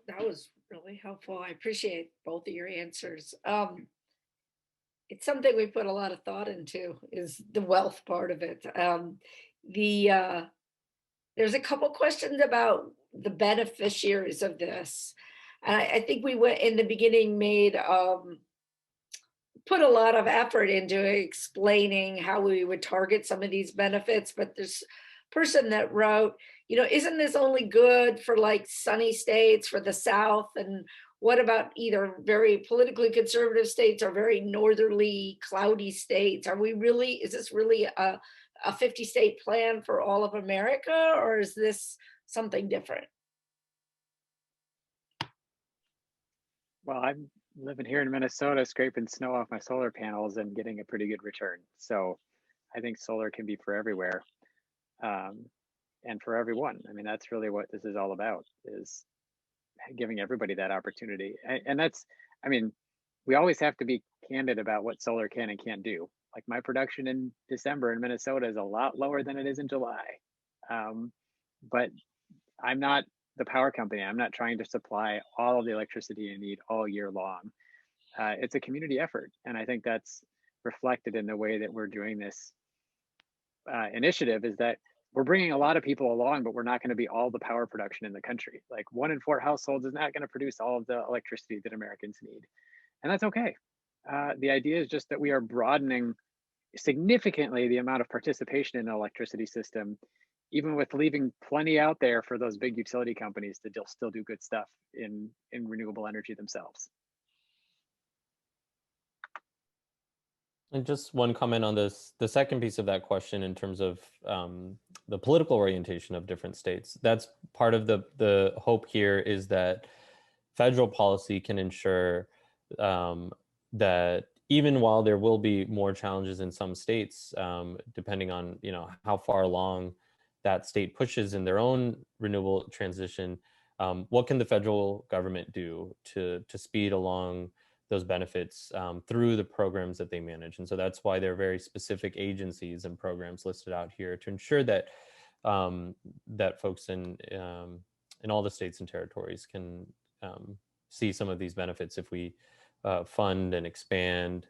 That was really helpful. I appreciate both of your answers. It's something we put a lot of thought into, is the wealth part of it. There's a couple questions about the beneficiaries of this. And I think we went in the beginning, put a lot of effort into explaining how we would target some of these benefits. But there's a person that wrote, isn't this only good for like sunny states, for the South? And what about either very politically conservative states or very northerly, cloudy states? Is this really a 50-state plan for all of America, or is this something different? Well, I'm living here in Minnesota, scraping snow off my solar panels and getting a pretty good return. So I think solar can be for everywhere, and for everyone. I mean, that's really what this is all about, is giving everybody that opportunity. And that's, I mean, we always have to be candid about what solar can and can't do. Like, my production in December in Minnesota is a lot lower than it is in July. But I'm not the power company. I'm not trying to supply all of the electricity you need all year long. It's a community effort. And I think that's reflected in the way that we're doing this initiative, is that we're bringing a lot of people along, but we're not going to be all the power production in the country. Like, 1 in 4 households is not going to produce all of the electricity that Americans need. And that's okay. The idea is just that we are broadening significantly the amount of participation in the electricity system, even with leaving plenty out there for those big utility companies to still do good stuff in renewable energy themselves. And just one comment on this, the second piece of that question, in terms of the political orientation of different states. That's part of the hope here, is that federal policy can ensure that even while there will be more challenges in some states, depending on how far along that state pushes in their own renewable transition, what can the federal government do to speed along those benefits through the programs that they manage? And so that's why there are very specific agencies and programs listed out here to ensure that that folks in all the states and territories can see some of these benefits if we fund and expand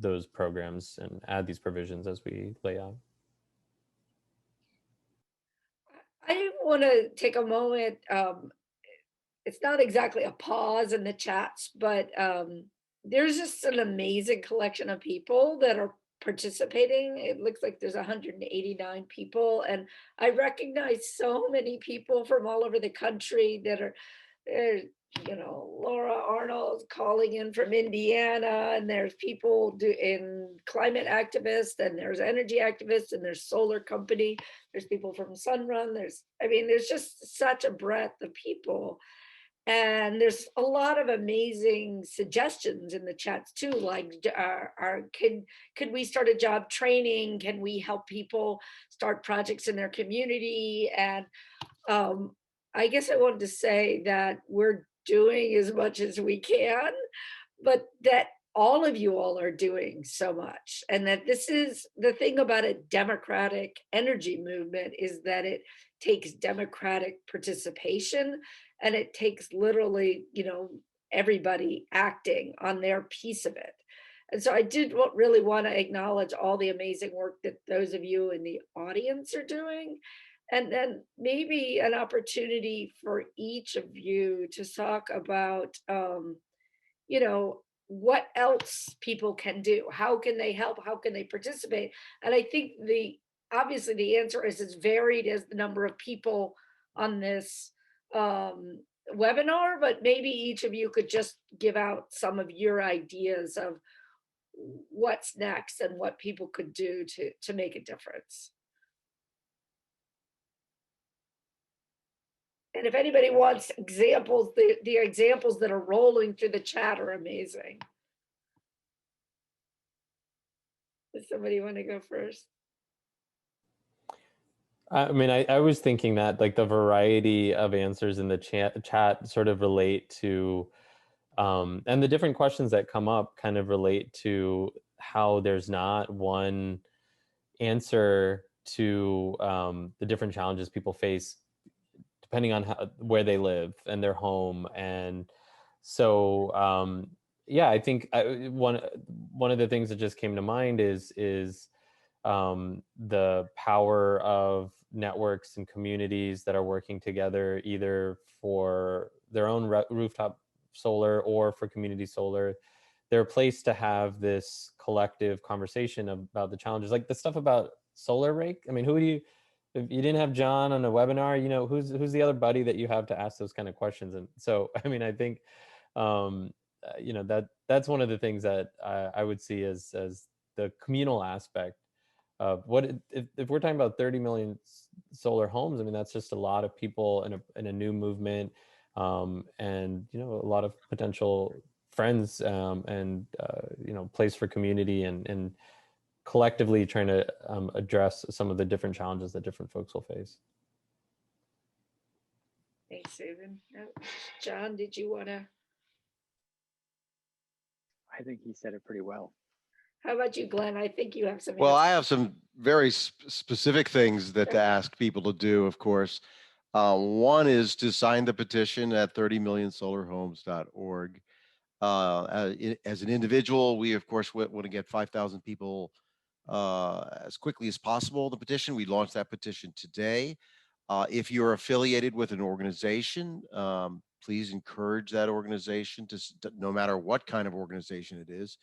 those programs and add these provisions as we lay out. I want to take a moment. It's not exactly a pause in the chats, but there's just an amazing collection of people that are participating. It looks like there's 189 people, and I recognize so many people from all over the country that are there. Laura Arnold calling in from Indiana, and there's people in climate activists, and there's energy activists, and there's solar company. There's people from Sunrun. There's just such a breadth of people. And there's a lot of amazing suggestions in the chats too, like could we start a job training? Can we help people start projects in their community? And I guess I wanted to say that we're doing as much as we can, but that all of you all are doing so much, and that this is the thing about a democratic energy movement, is that it takes democratic participation, and it takes literally, everybody acting on their piece of it. And so I did really want to acknowledge all the amazing work that those of you in the audience are doing, and then maybe an opportunity for each of you to talk about you know, what else people can do. How can they help? How can they participate? And I think obviously the answer is as varied as the number of people on this webinar, but maybe each of you could just give out some of your ideas of what's next and what people could do to make a difference. And if anybody wants examples, the examples that are rolling through the chat are amazing. Does somebody want to go first? I mean, I was thinking that like the variety of answers in the chat sort of relate to, and the different questions that come up kind of relate to how there's not one answer to the different challenges people face depending on where they live and their home. And so, yeah, I think one of the things that just came to mind is the power of networks and communities that are working together, either for their own rooftop solar or for community solar. They're a place to have this collective conversation about the challenges, like the stuff about solar rake. I mean, who do you, if you didn't have John on a webinar, who's the other buddy that you have to ask those kind of questions? And so, I mean, I think, that's one of the things that I would see as the communal aspect of what if we're talking about 30 million solar homes. I mean, that's just a lot of people in a new movement, and a lot of potential friends, and place for community and collectively trying to address some of the different challenges that different folks will face. Thanks, Subin. John, did you want to? I think he said it pretty well. How about you, Glenn? I think you have some. Well, I have some very specific things that to ask people to do, of course. One is to sign the petition at 30millionsolarhomes.org. As an individual, we, of course, want to get 5,000 people as quickly as possible. The petition, we launched that petition today. If you're affiliated with an organization, please encourage that organization to, no matter what kind of organization it is,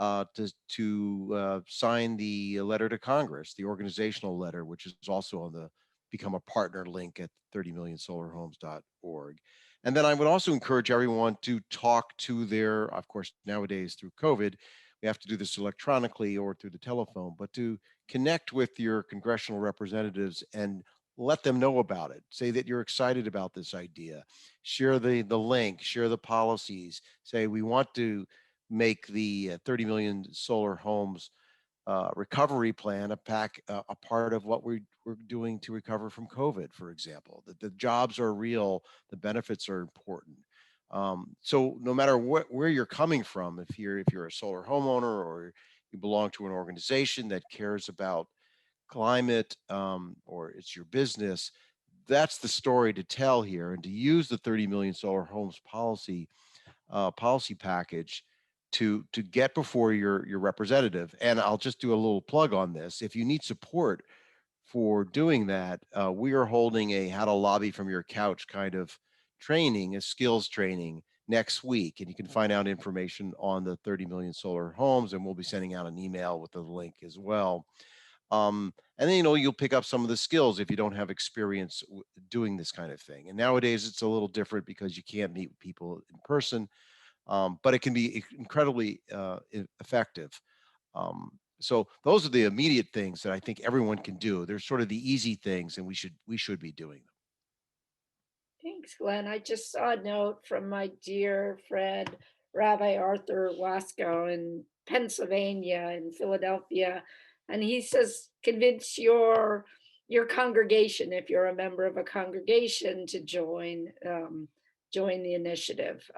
to sign the letter to Congress, the organizational letter, which is also on the Become a Partner link at 30millionsolarhomes.org. And then I would also encourage everyone to talk to their, of course, nowadays through COVID, we have to do this electronically or through the telephone, but to connect with your congressional representatives and let them know about it. Say that you're excited about this idea. Share the link, share the policies. Say we want to make the 30 million solar homes recovery plan a part of what we're doing to recover from COVID, for example. That the jobs are real, the benefits are important. So no matter where you're coming from, if you're a solar homeowner or you belong to an organization that cares about climate, or it's your business, that's the story to tell here, and to use the 30 million solar homes policy package to get before your representative. And I'll just do a little plug on this. If you need support for doing that, we are holding a how to lobby from your couch kind of training, a skills training next week. And you can find out information on the 30 million solar homes, and we'll be sending out an email with the link as well. And then, you'll pick up some of the skills if you don't have experience doing this kind of thing. And nowadays it's a little different because you can't meet with people in person. But it can be incredibly effective. So those are the immediate things that I think everyone can do. They're sort of the easy things, and we should be doing them. Thanks, Glenn. I just saw a note from my dear friend, Rabbi Arthur Wasco in Pennsylvania, in Philadelphia. And he says, convince your congregation, if you're a member of a congregation, to join the initiative.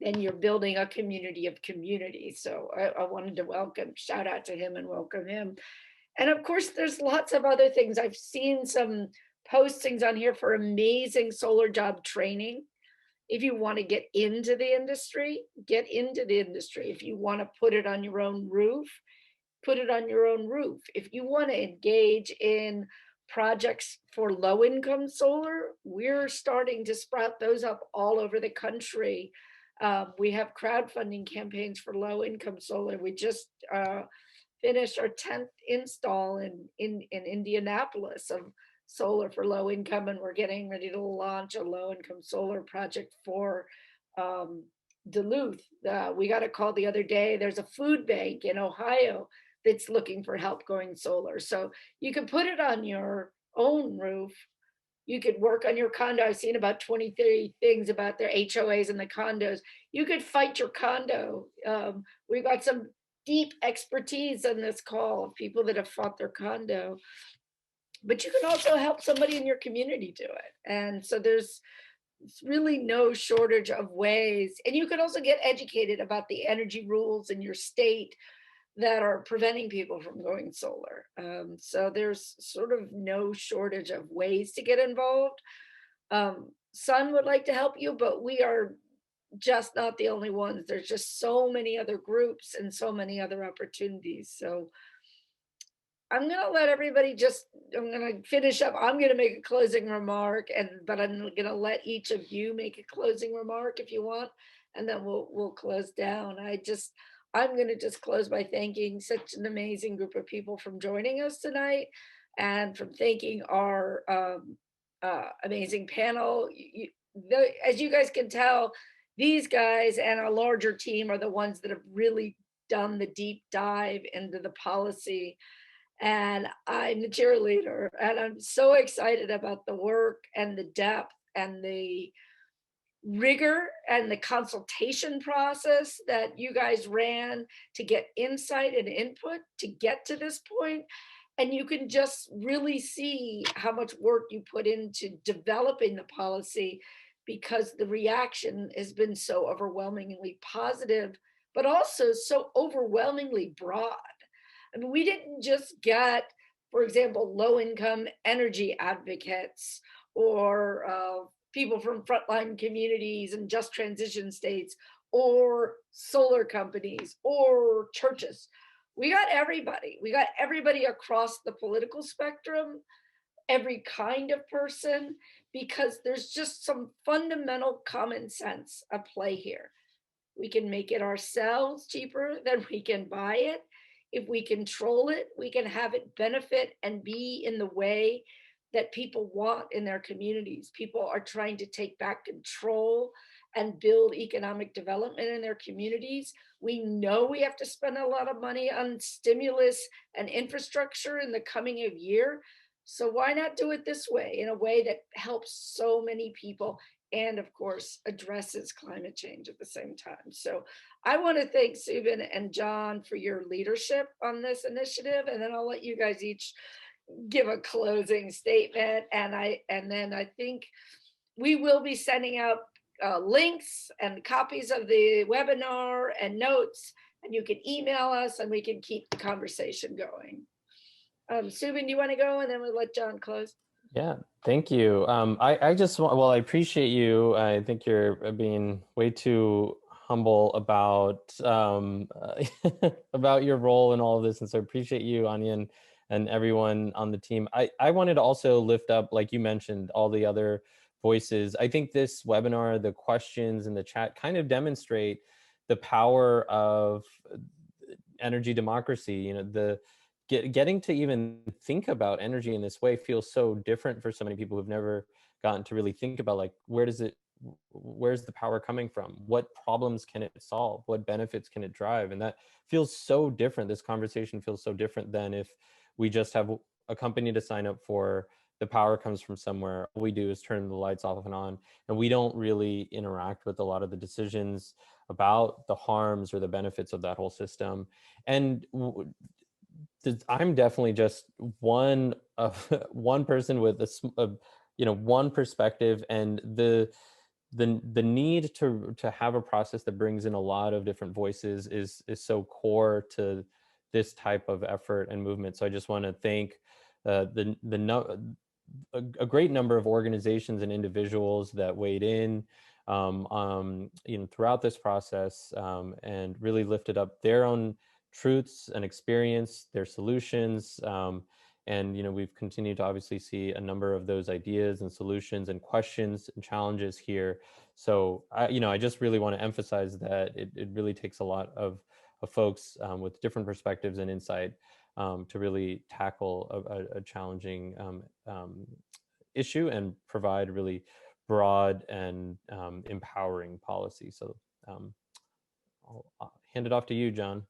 then you're building a community of communities. So I wanted to shout out to him and welcome him. And of course, there's lots of other things. I've seen some postings on here for amazing solar job training. If you want to get into the industry, get into the industry. If you want to put it on your own roof, put it on your own roof. If you want to engage in projects for low income solar, we're starting to sprout those up all over the country. We have crowdfunding campaigns for low income solar. We just finished our 10th install in Indianapolis of solar for low income, and we're getting ready to launch a low income solar project for Duluth. We got a call the other day. There's a food bank in Ohio that's looking for help going solar. So you can put it on your own roof. You could work on your condo. I've seen about 20, 30 things about their HOAs and the condos. You could fight your condo. We've got some deep expertise on this call of people that have fought their condo. But you can also help somebody in your community do it. And so there's really no shortage of ways. And you can also get educated about the energy rules in your state that are preventing people from going solar. So there's sort of no shortage of ways to get involved. Sun would like to help you, but we are just not the only ones. There's just so many other groups and so many other opportunities. So I'm going to let everybody I'm going to finish up. I'm going to make a closing remark, but I'm going to let each of you make a closing remark if you want, and then we'll close down. I'm going to just close by thanking such an amazing group of people from joining us tonight, and from thanking our amazing panel. As you guys can tell, these guys and our larger team are the ones that have really done the deep dive into the policy. And I'm the cheerleader, and I'm so excited about the work and the depth and the rigor and the consultation process that you guys ran to get insight and input to get to this point. And you can just really see how much work you put into developing the policy, because the reaction has been so overwhelmingly positive, but also so overwhelmingly broad. I mean, we didn't just get, for example, low-income energy advocates or people from frontline communities and just transition states or solar companies or churches. We got everybody. We got everybody across the political spectrum, every kind of person, because there's just some fundamental common sense at play here. We can make it ourselves cheaper than we can buy it. If we control it, we can have it benefit and be in the way that people want in their communities. People are trying to take back control and build economic development in their communities. We know we have to spend a lot of money on stimulus and infrastructure in the coming year. So why not do it this way, in a way that helps so many people and, of course, addresses climate change at the same time? So I want to thank Subin and John for your leadership on this initiative, and then I'll let you guys each give a closing statement. And then I think we will be sending out links and copies of the webinar and notes, and you can email us and we can keep the conversation going. Subin, do you want to go, and then we'll let John close? Yeah, thank you. I just want, well, I appreciate you. I think you're being way too humble about about your role in all of this, and so I appreciate you, Anya, and everyone on the team. I wanted to also lift up, like you mentioned, all the other voices. I think this webinar, the questions in the chat, kind of demonstrate the power of energy democracy. You know, the getting to even think about energy in this way feels so different for so many people who've never gotten to really think about, like, where's the power coming from? What problems can it solve? What benefits can it drive? And that feels so different. This conversation feels so different than if we just have a company to sign up for, the power comes from somewhere. All we do is turn the lights off and on, and we don't really interact with a lot of the decisions about the harms or the benefits of that whole system. And I'm definitely just one person with one perspective, and the the need to have a process that brings in a lot of different voices is so core to this type of effort and movement. So I just want to thank a great number of organizations and individuals that weighed in throughout this process, and really lifted up their own truths and experience, their solutions. And we've continued to obviously see a number of those ideas and solutions and questions and challenges here. So I just really want to emphasize that it really takes a lot of folks with different perspectives and insight to really tackle a challenging issue and provide really broad and empowering policy. So I'll hand it off to you, John.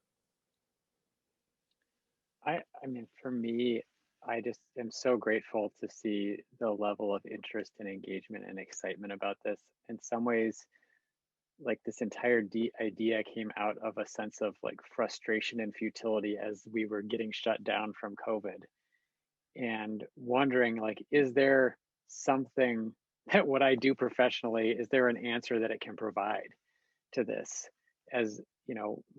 I mean, for me, I just am so grateful to see the level of interest and engagement and excitement about this. In some ways, like this entire idea came out of a sense of like frustration and futility as we were getting shut down from COVID, and wondering like, is there something that what I do professionally, is there an answer that it can provide to this? As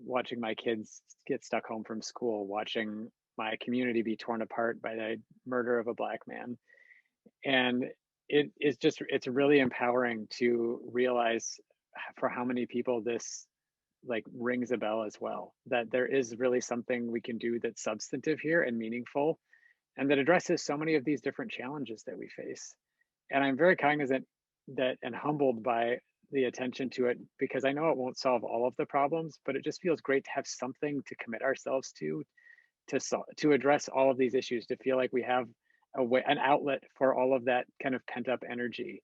watching my kids get stuck home from school, watching my community be torn apart by the murder of a Black man. And it's really empowering to realize for how many people this like rings a bell as well, that there is really something we can do that's substantive here and meaningful, and that addresses so many of these different challenges that we face. And I'm very cognizant that and humbled by the attention to it, because I know it won't solve all of the problems, but it just feels great to have something to commit ourselves to address all of these issues, to feel like we have an outlet for all of that kind of pent up energy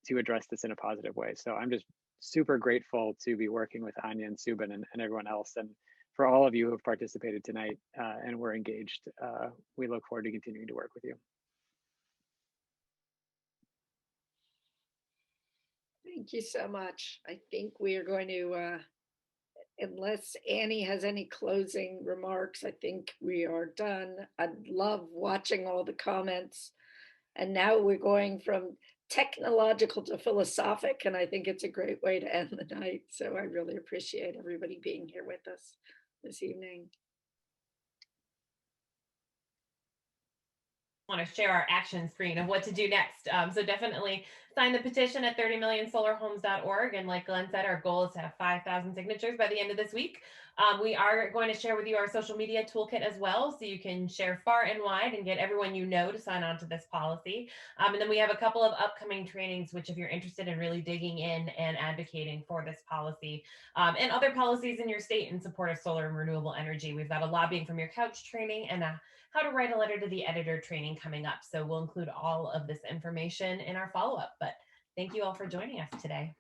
to address this in a positive way. So I'm just super grateful to be working with Anya and Subin and everyone else, and for all of you who have participated tonight and were engaged. We look forward to continuing to work with you. Thank you so much. I think we are going to, unless Annie has any closing remarks, I think we are done. I love watching all the comments. And now we're going from technological to philosophic, and I think it's a great way to end the night. So I really appreciate everybody being here with us this evening. Want to share our action screen of what to do next. So definitely sign the petition at 30millionsolarhomes.org. And like Glenn said, our goal is to have 5,000 signatures by the end of this week. We are going to share with you our social media toolkit as well, so you can share far and wide and get everyone you know to sign on to this policy. And then we have a couple of upcoming trainings, which if you're interested in really digging in and advocating for this policy and other policies in your state in support of solar and renewable energy, we've got a lobbying from your couch training and a how to write a letter to the editor training coming up. So we'll include all of this information in our follow-up. But thank you all for joining us today.